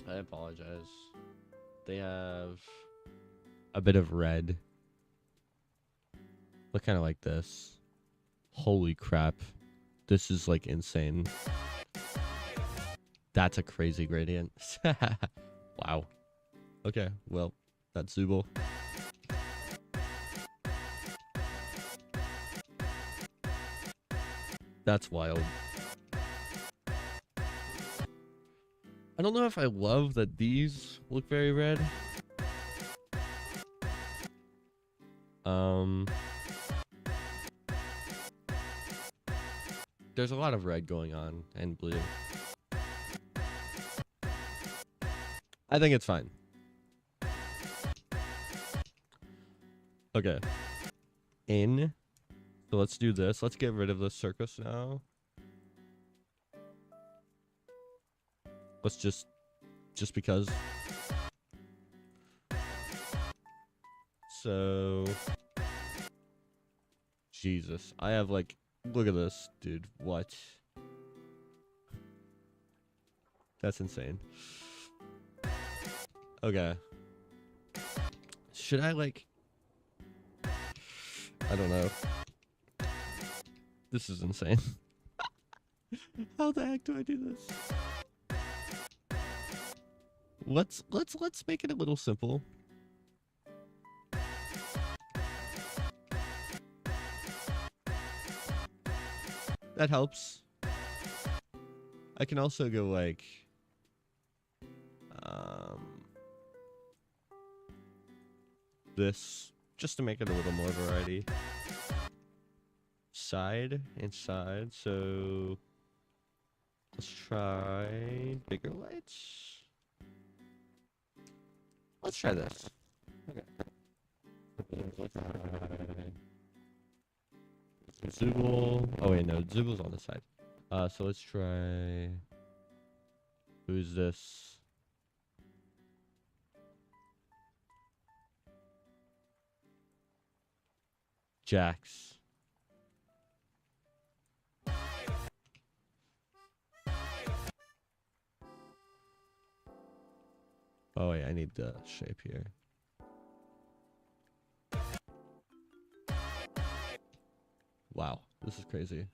apologize. They have a bit of red. Look kind of like this. Holy crap. This is like insane. That's a crazy gradient. Wow. Okay, well, that's Zubul. That's wild. I don't know if I love that these look very red. There's a lot of red going on and blue. I think it's fine. Okay. In. So let's do this. Let's get rid of the circus now. Let's just because. So, Jesus, I have like, look at this, dude. What? That's insane. Okay. Should I like? I don't know. This is insane. How the heck do I do this? Let's make it a little simple. That helps. I can also go like this just to make it a little more variety. Side and side, so let's try bigger lights. Let's try this. Okay. Zubul. Oh wait, no, Zubul's on the side. So let's try. Who's this? Jacks. Oh wait, I need the shape here. Wow, this is crazy.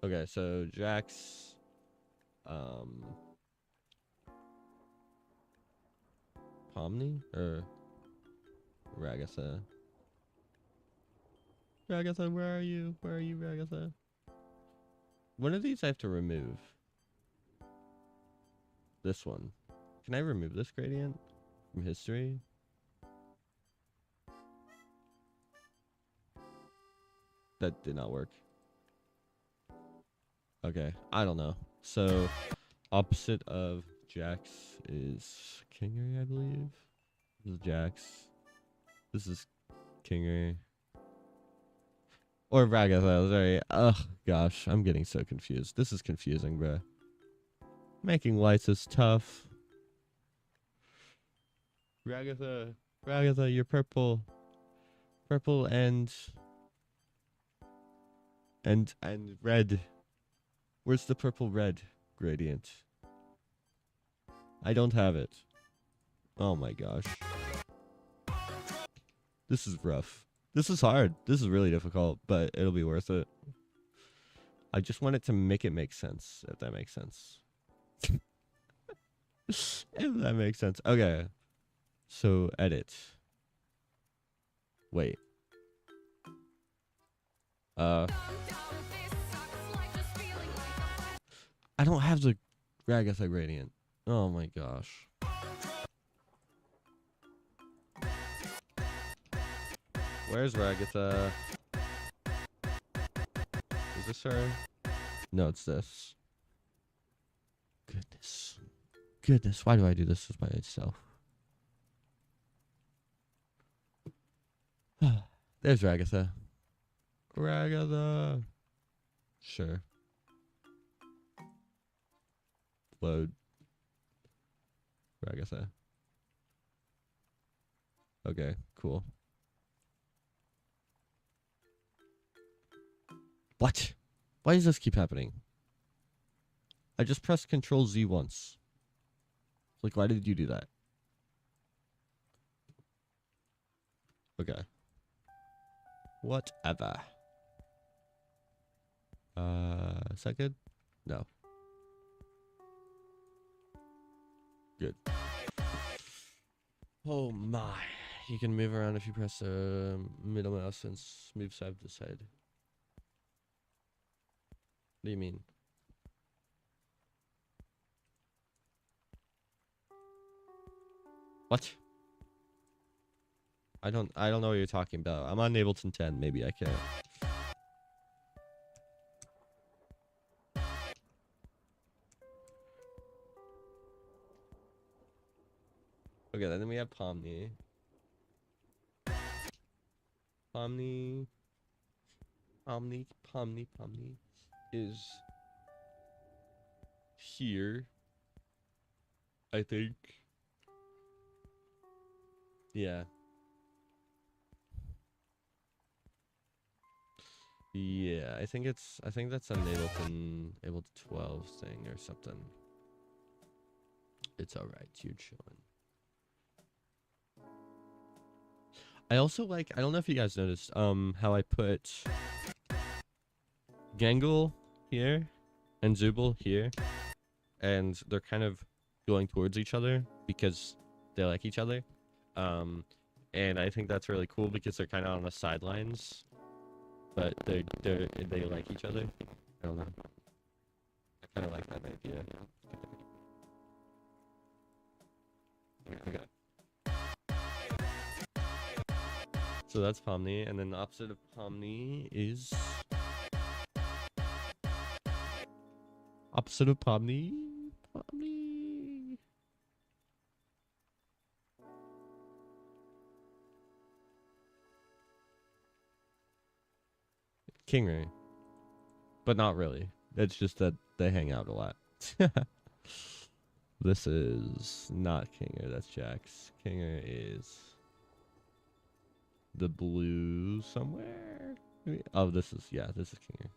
Okay, so Jacks, Pomni or Ragatha? Ragatha, where are you? Where are you, Ragatha? One of these I have to remove. This one. Can I remove this gradient from history? That did not work. Okay, I don't know. So, opposite of Jax is Kingery, I believe. This is Jax. This is Kingery. Or Ragatha, sorry. Ugh, gosh, I'm getting so confused. This is confusing, bruh. Making lights is tough. Ragatha, Ragatha, you're purple. Purple and red. Where's the purple red gradient? I don't have it. Oh my gosh. This is rough. This is hard. This is really difficult, but it'll be worth it. I just want it to make sense, if that makes sense. If that makes sense. Okay. So, edit. Wait. I don't have the Ragatha gradient. Oh my gosh. Where's Ragatha? Is this her? No, it's this. Goodness. Goodness, why do I do this by itself? There's Ragatha. Ragatha. Sure. Load. Ragatha. Okay, cool. What? Why does this keep happening? I just pressed Control Z once. Like, why did you do that? Okay. Whatever. Is that good? No. Good. Oh my. You can move around if you press the middle mouse and move side to side. What do you mean? What? I don't know what you're talking about. I'm on Ableton 10. Maybe I can't. Okay, then we have Pomni. Pomni is here, I think. Yeah. Yeah, I think that's an Ableton 12 thing or something. It's alright, you're chilling. I also like, I don't know if you guys noticed, how I put Gangle here and Zubul here, and they're kind of going towards each other because they like each other. And I think that's really cool because they're kind of on the sidelines, but they like each other. I don't know. I kind of like that idea. Okay. So that's Pomni, and then the opposite of Pomni is Pomni. Kingray. But not really. It's just that they hang out a lot. This is not Kinger, that's Jax. Kinger is the blue somewhere. Oh, this is King.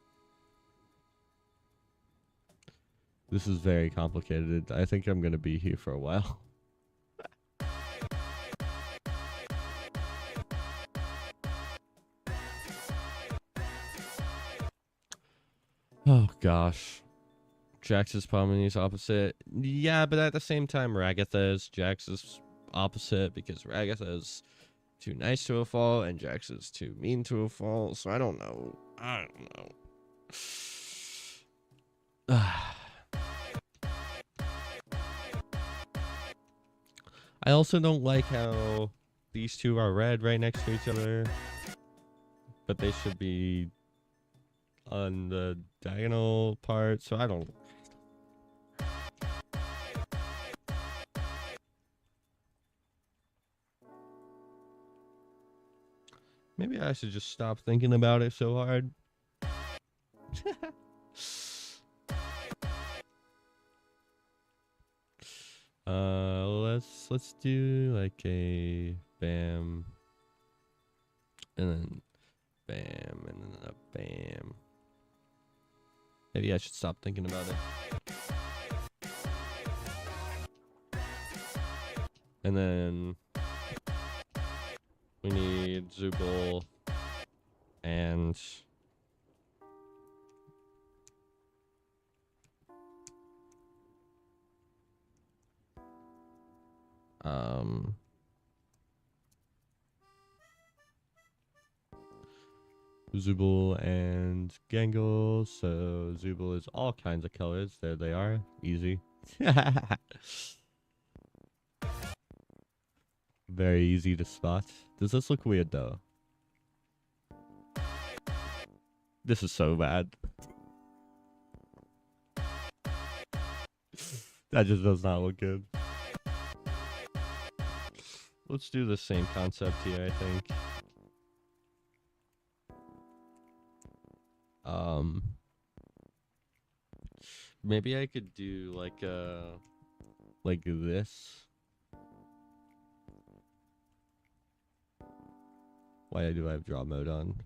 This is very complicated. I think I'm gonna be here for a while. Oh gosh. Jax is Pomini's opposite. Yeah, but at the same time, Ragatha is Jax's opposite because Ragatha is too nice to a fault and Jax is too mean to a fault. So I don't know. I also don't like how these two are red right next to each other, but they should be on the diagonal part. So I don't. Maybe I should just stop thinking about it so hard. Let's do like a bam, and then bam, and then a bam. Maybe I should stop thinking about it. And then we need Zubul and Zubul and Gangle. So Zubul is all kinds of colors. There they are. Easy. Very easy to spot. Does this look weird though? This is so bad. That just does not look good. Let's do the same concept here, I think. Maybe I could do like this. Why do I have draw mode on?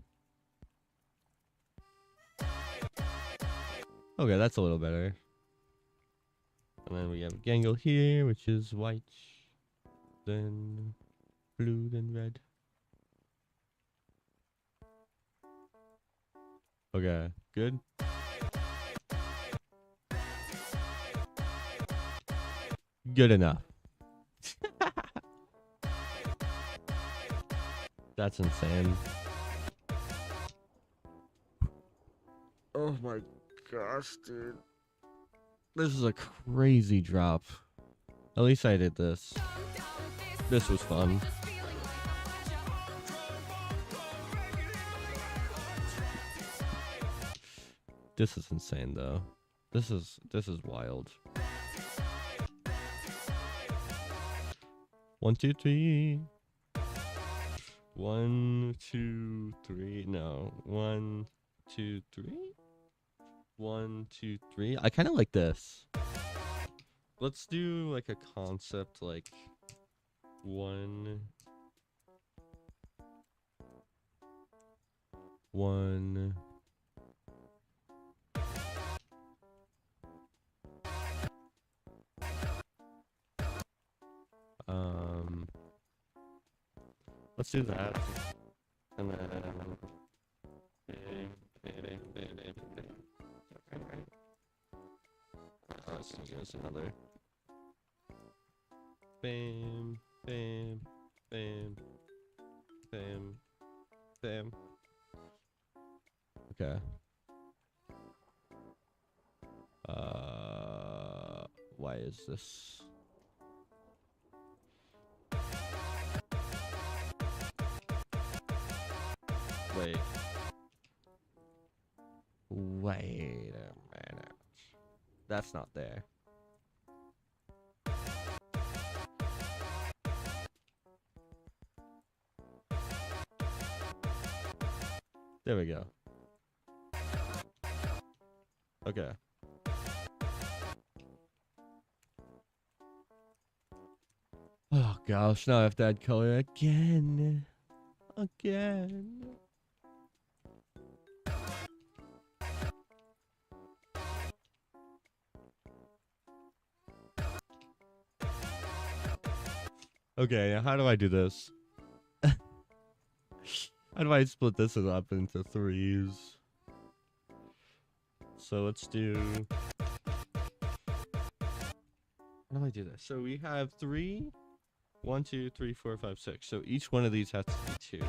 Okay, that's a little better. And then we have Gangle here, which is white, then blue, then red. Okay, good. Good enough. That's insane. Oh my gosh, dude. This is a crazy drop. At least I did this. This was fun. This is insane though. This is wild. 1, 2, 3. 1, 2, 3. No. 1, 2, 3. 1, 2, 3. I kind of like this. Let's do like a concept like 1, 1. Let's do that. And then let's do this another. Bam, bam, bam, bam, bam. Okay. Why is this? Wait. Wait a minute. That's not there. There we go. Okay. Oh gosh, now I have to add color again. again. Okay, how do I do this? How do I split this up into threes? So let's do... How do I do this? So we have 3, 1, 2, 3, 4, 5, 6. So each one of these has to be 2.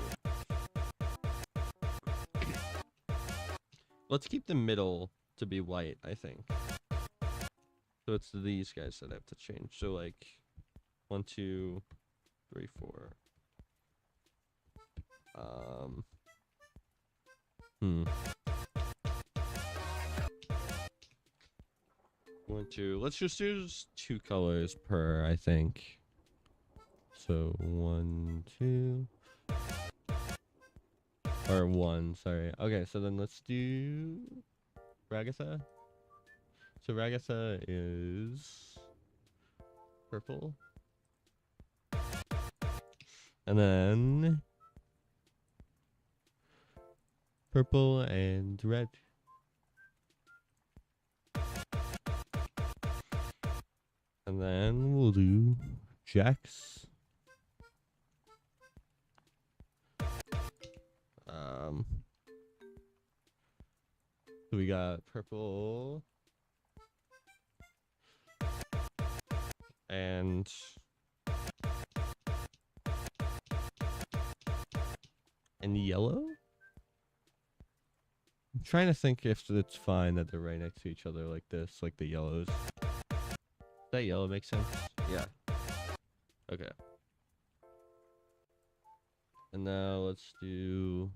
Let's keep the middle to be white, I think. So it's these guys that I have to change. So like 1, 2, 3, 4. 1, 2. Let's just use 2 colors per, I think. So 1, 2. Or 1, sorry. Okay, so then let's do Ragatha. So Ragatha is purple. And then purple and red. And then we'll do Jax. So we got purple and yellow. I'm trying to think if it's fine that they're right next to each other like this, like the yellows. Does that yellow make sense? Yeah. Okay. And now let's do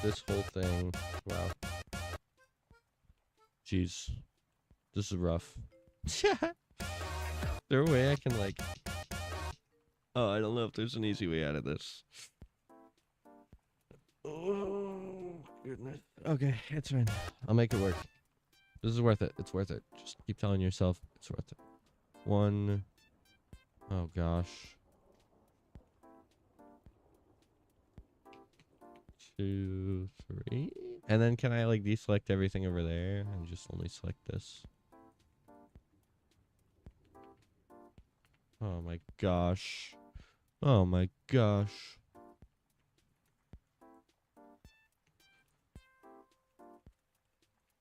this whole thing. Wow. Jeez. This is rough. Is there a way I can like... Oh, I don't know if there's an easy way out of this. Oh, goodness. Okay, it's fine. I'll make it work. This is worth it. It's worth it. Just keep telling yourself it's worth it. 1. Oh, gosh. 2, 3. And then can I like deselect everything over there and just only select this? Oh my gosh. Oh my gosh.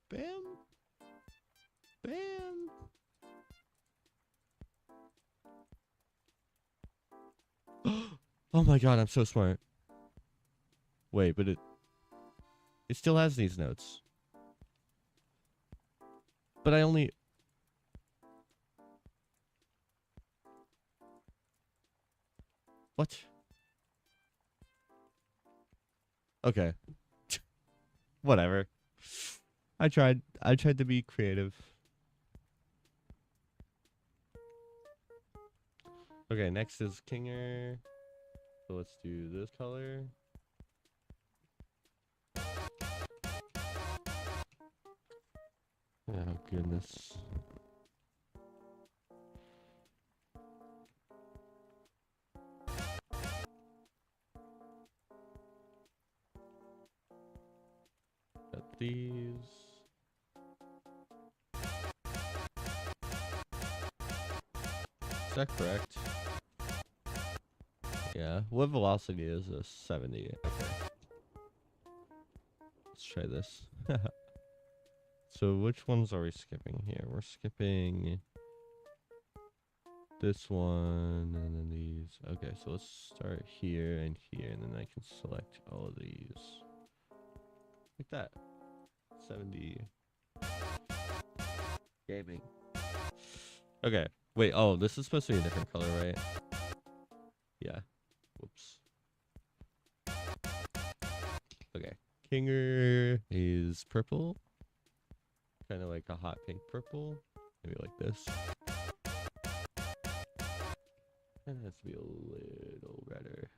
Bam. Bam. Oh my god, I'm so smart. Wait, but it still has these notes. But I only... What? Okay. Whatever. I tried to be creative. Okay, next is Kinger. So let's do this color. Oh goodness. Got these. Is that correct? Yeah. What velocity is this? 70. Okay. Let's try this. So which ones are we skipping here? We're skipping this one and then these. Okay, so let's start here and here, and then I can select all of these. Like that. 70. Gaming. Okay. Wait, oh, this is supposed to be a different color, right? Yeah. Whoops. Okay. Kinger is purple. Kind of like a hot pink purple. Maybe like this. It has to be a little redder.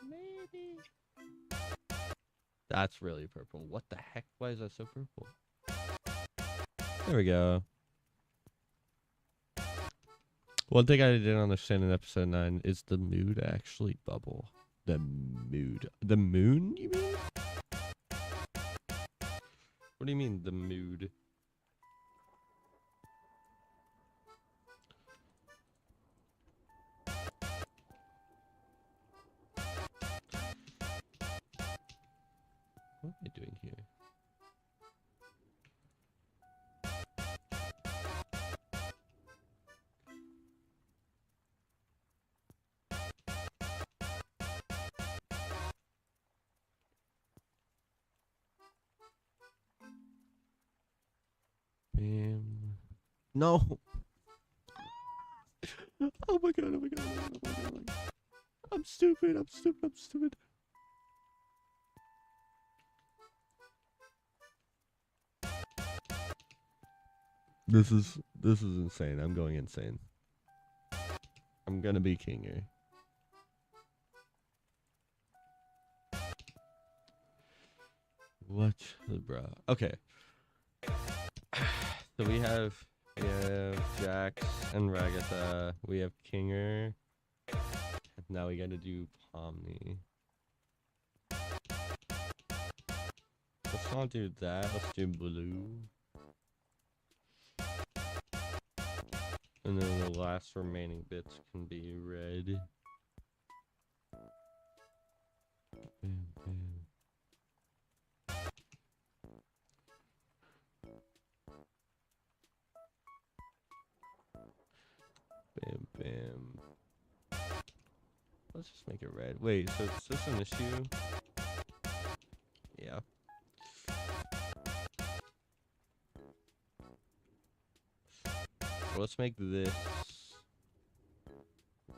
Maybe. That's really purple. What the heck? Why is that so purple? There we go. One thing I didn't understand in episode 9 is the mood actually bubble. The mood. The moon, you mean? What do you mean, the mood? What am I doing here? Bam. No. Oh my god, oh my god, oh my god, oh my god, oh my god. I'm stupid, I'm stupid, I'm stupid. This is insane. I'm going insane. I'm gonna be kinger. What the bro? Okay. So we have Jax and Ragatha. We have Kinger. Now we gotta do Pomni. Let's not do that. Let's do blue. And then the last remaining bits can be red. Bam, bam. Bam, bam. Let's just make it red. Wait, so is this an issue? Yeah. Let's make this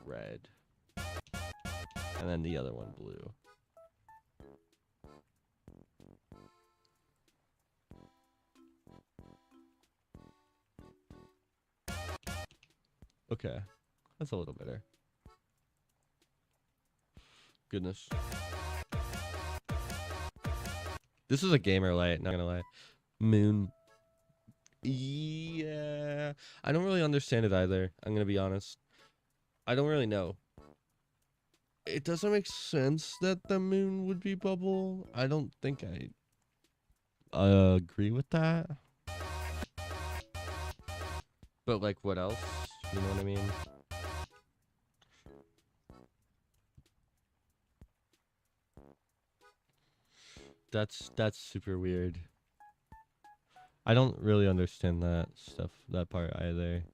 red. And then the other one blue. Okay. That's a little better. Goodness. This is a gamer light, not gonna lie. Moon. Yeah. I don't really understand it either. I'm gonna be honest. I don't really know. It doesn't make sense that the moon would be bubble. I don't think I agree with that. But like, what else? You know what I mean? That's super weird. I don't really understand that stuff, that part either.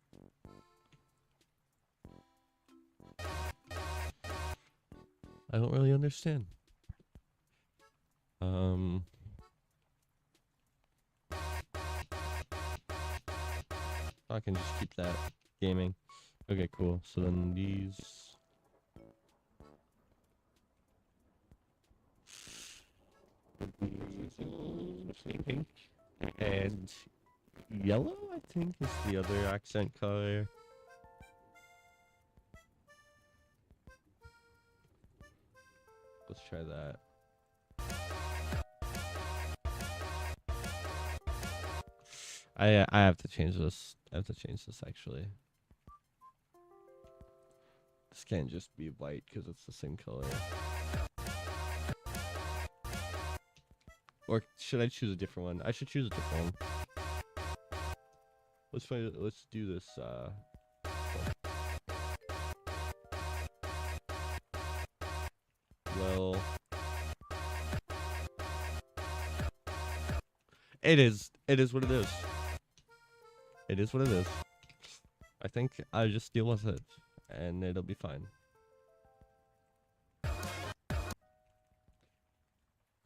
I don't really understand. I can just keep that gaming. Okay, cool. So then these. Pink and yellow, I think, is the other accent color. Let's try that. I have to change this. I have to change this actually. This can't just be white because it's the same color. Or should I choose a different one? I should choose a different one. Let's do this well, it is what it is. It is what it is. I think I just deal with it and it'll be fine.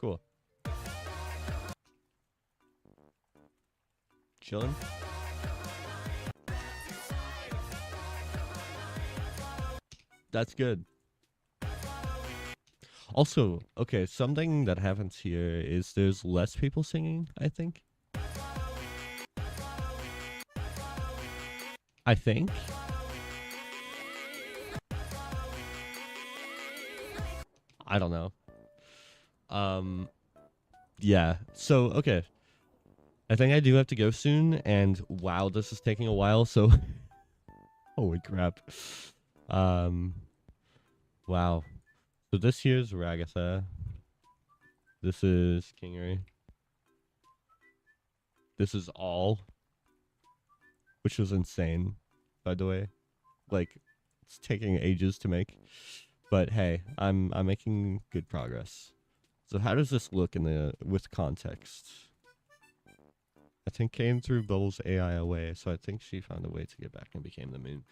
Cool. Chilling. That's good. Also, okay, something that happens here is there's less people singing, I think. I don't know. Yeah. So, okay. I think I do have to go soon, and wow, this is taking a while, so holy crap. Wow. So this here's Ragatha. This is Kingery. This is all, which was insane, by the way. Like, it's taking ages to make, but hey, I'm making good progress. So how does this look with context? I think Kane threw Bubbles' AI away, so I think she found a way to get back and became the moon.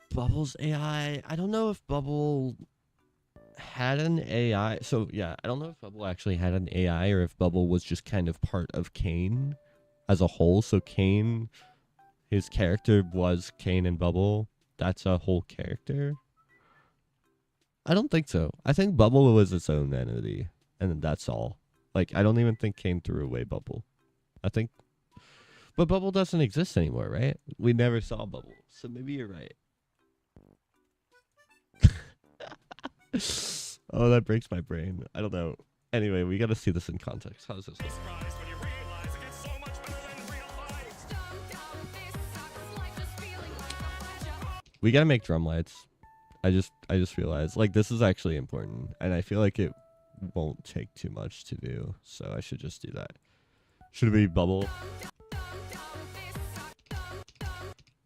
Bubbles' AI. I don't know if Bubble had an AI. So yeah, I don't know if Bubble actually had an AI or if Bubble was just kind of part of Kane as a whole. So Kane, his character was Kane and Bubble. That's a whole character. I don't think so. I think Bubble was its own entity, and that's all. Like, I don't even think Kane threw away Bubble. I think, but Bubble doesn't exist anymore, right? We never saw Bubble, so maybe you're right. Oh, that breaks my brain. I don't know. Anyway, we gotta see this in context. How does this look? We gotta make drum lights. I just realized, like, this is actually important, and I feel like it won't take too much to do, so I should just do that. Should it be Bubble?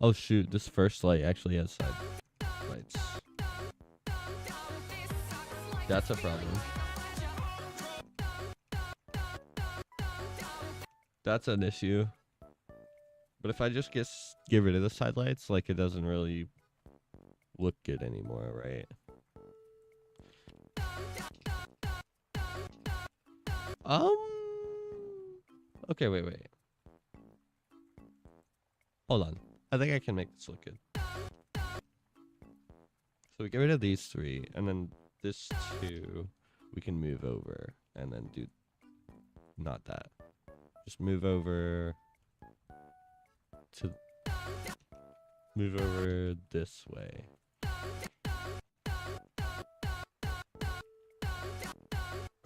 Oh shoot, this first light actually has side lights. That's a problem. That's an issue. But if I just get rid of the side lights, like, it doesn't really look good anymore, right? Okay, wait. Hold on. I think I can make this look good. So we get rid of these three, and then this two we can move over, and then do not that. Just move over this way.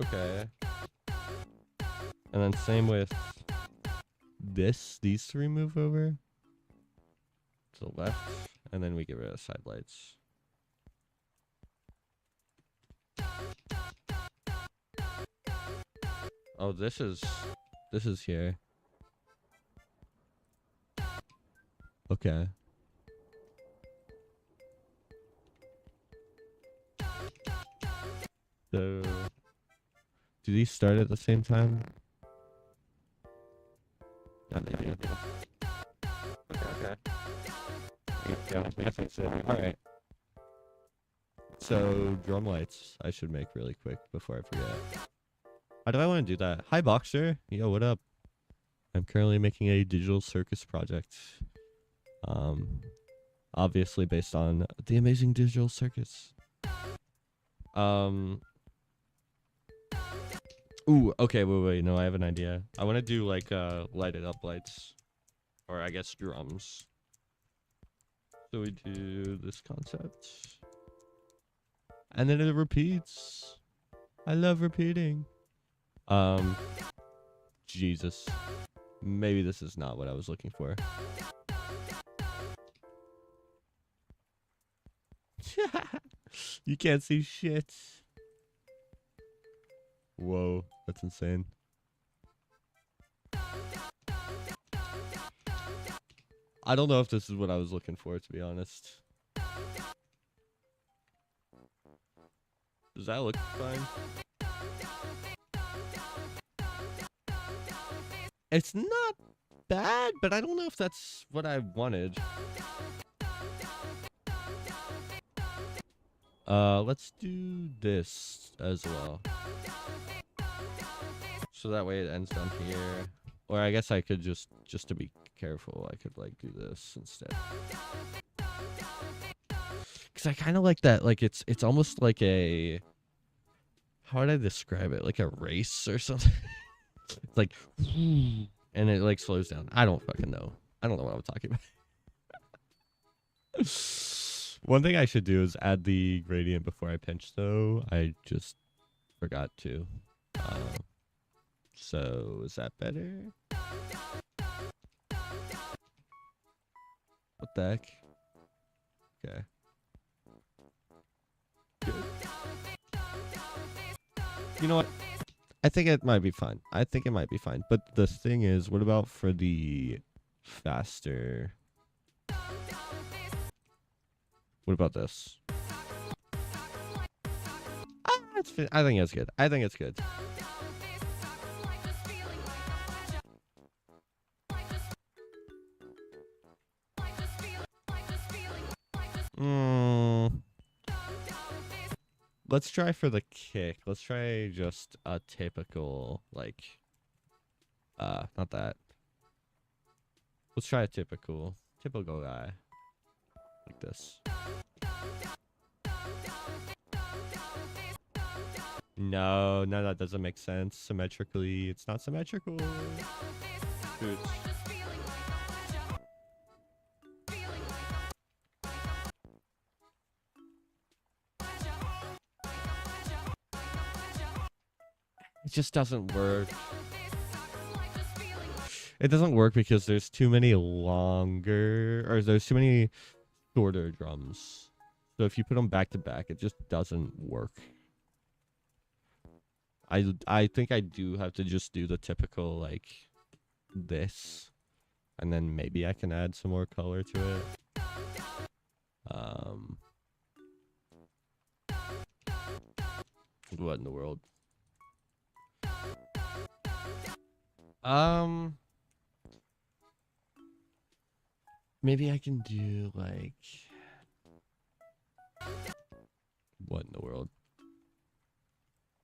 Okay. And then same with these three move over to the left, and then we get rid of side lights. Oh, this is here. Okay. So, do these start at the same time? No, they do. Okay. Alright. So, drum lights I should make really quick before I forget. How do I want to do that? Hi, Boxer. Yo, what up? I'm currently making a digital circus project. Obviously based on the amazing digital circus. Ooh, okay, wait, no, I have an idea. I want to do, like, lighted up lights. Or, I guess, drums. So we do this concept. And then it repeats. I love repeating. Jesus. Maybe this is not what I was looking for. You can't see shit. Whoa, that's insane. I don't know if this is what I was looking for, to be honest. Does that look fine? It's not bad, but I don't know if that's what I wanted. Let's do this as well. So that way it ends down here. Or I guess I could just to be careful, I could, like, do this instead. Cause I kind of like that, like, it's almost like a, how would I describe it? Like a race or something. It's like, and it, like, slows down. I don't fucking know. I don't know what I'm talking about. One thing I should do is add the gradient before I pinch, though. I just forgot to. So is that better? What the heck? Okay. Good. You know what? I think it might be fine. I think it might be fine. But the thing is, what about for the faster? What about this? I think it's good. I think it's good. Let's try for the kick. Let's try just a typical, like, not that. Let's try a typical guy. Like this. No, that doesn't make sense. Symmetrically, it's not symmetrical. Dude. It just doesn't work. It doesn't work because there's too many there's too many shorter drums. So if you put them back to back, it just doesn't work. I think I do have to just do the typical, like, this. And then maybe I can add some more color to it. What in the world? Maybe I can do, like, what in the world?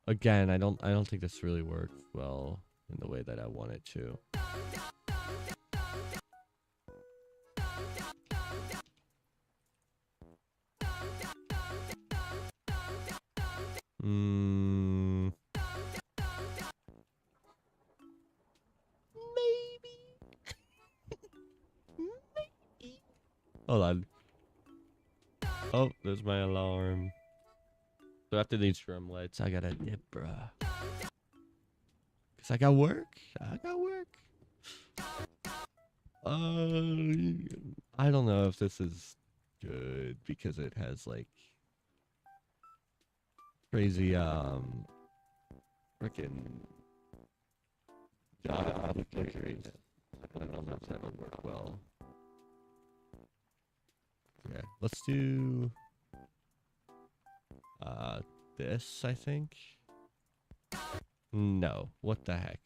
Again, I don't think this really worked well in the way that I want it to. Maybe. Maybe. Hold on. Oh, there's my alarm. So after these drum lights, I gotta dip, bruh. Cause I got work. I don't know if this is good because it has, like, crazy freaking job flickering. I don't know if that would work well. Okay, let's do this, I think. No, what the heck?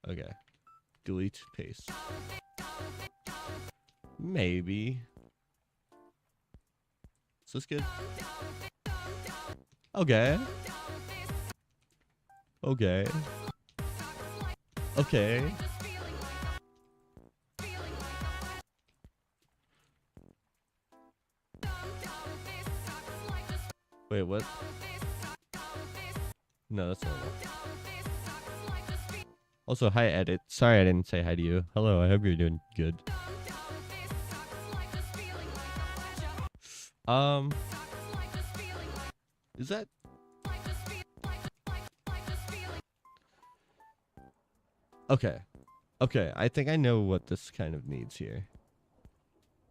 Okay. Delete, paste. Maybe. Is this good? Okay. Okay. Okay. Wait, what? No, that's normal. Also, hi, Edit. Sorry I didn't say hi to you. Hello, I hope you're doing good. Is that... Okay. Okay, I think I know what this kind of needs here.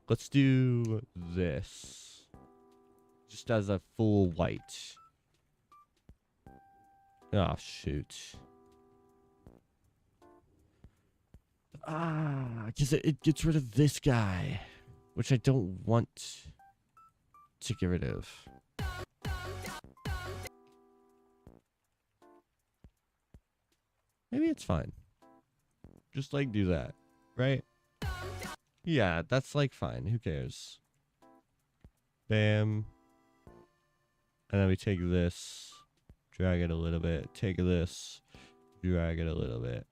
Let's do this. Just as a full white. Oh, shoot. Because it gets rid of this guy. Which I don't want to get rid of. Maybe it's fine. Just, like, do that. Right? Yeah, that's, like, fine. Who cares? Bam. And then we take this. Drag it a little bit. Take this. Drag it a little bit.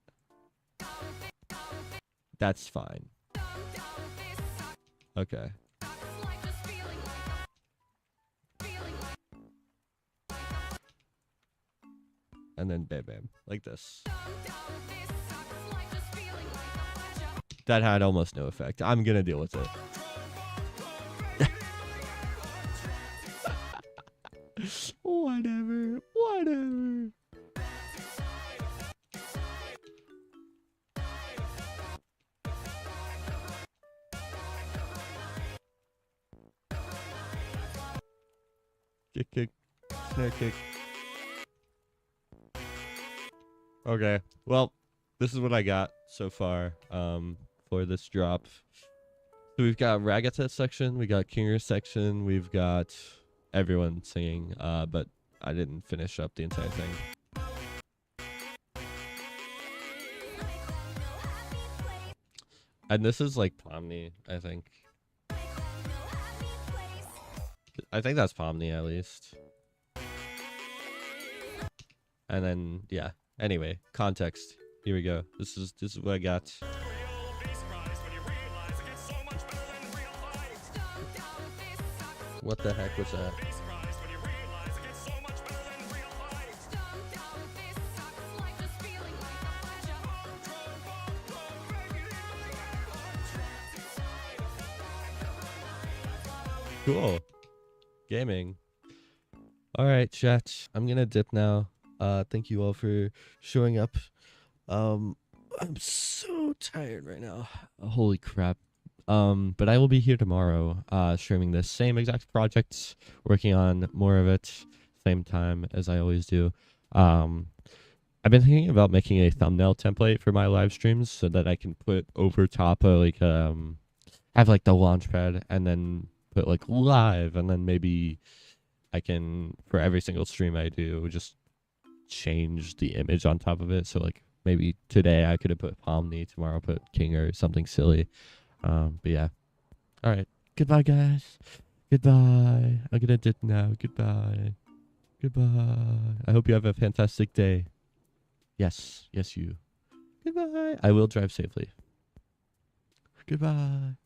That's fine. Okay. And then bam bam. Like this. That had almost no effect. I'm gonna deal with it. Kick, kick. Snare kick. Okay. Well, this is what I got so far for this drop. So we've got Ragata section, we got Kinger section, we've got everyone singing, but I didn't finish up the entire thing. And this is like Pomni, I think. I think that's Pomni at least. And then yeah. Anyway, context. Here we go. This is what I got. What the heck was that? Cool. Gaming. All right, chat. I'm gonna dip now. Thank you all for showing up. I'm so tired right now. Holy crap. But I will be here tomorrow, streaming this same exact project, working on more of it, same time as I always do. I've been thinking about making a thumbnail template for my live streams so that I can put over top of like have like the launch pad and then put like live, and then maybe I can, for every single stream I do, just change the image on top of it. So like maybe today I could have put Pomni, tomorrow put King or something silly. But yeah. All right. Goodbye, guys. Goodbye. I'm gonna dip now. Goodbye. Goodbye. I hope you have a fantastic day. Yes. Yes, you. Goodbye. I will drive safely. Goodbye.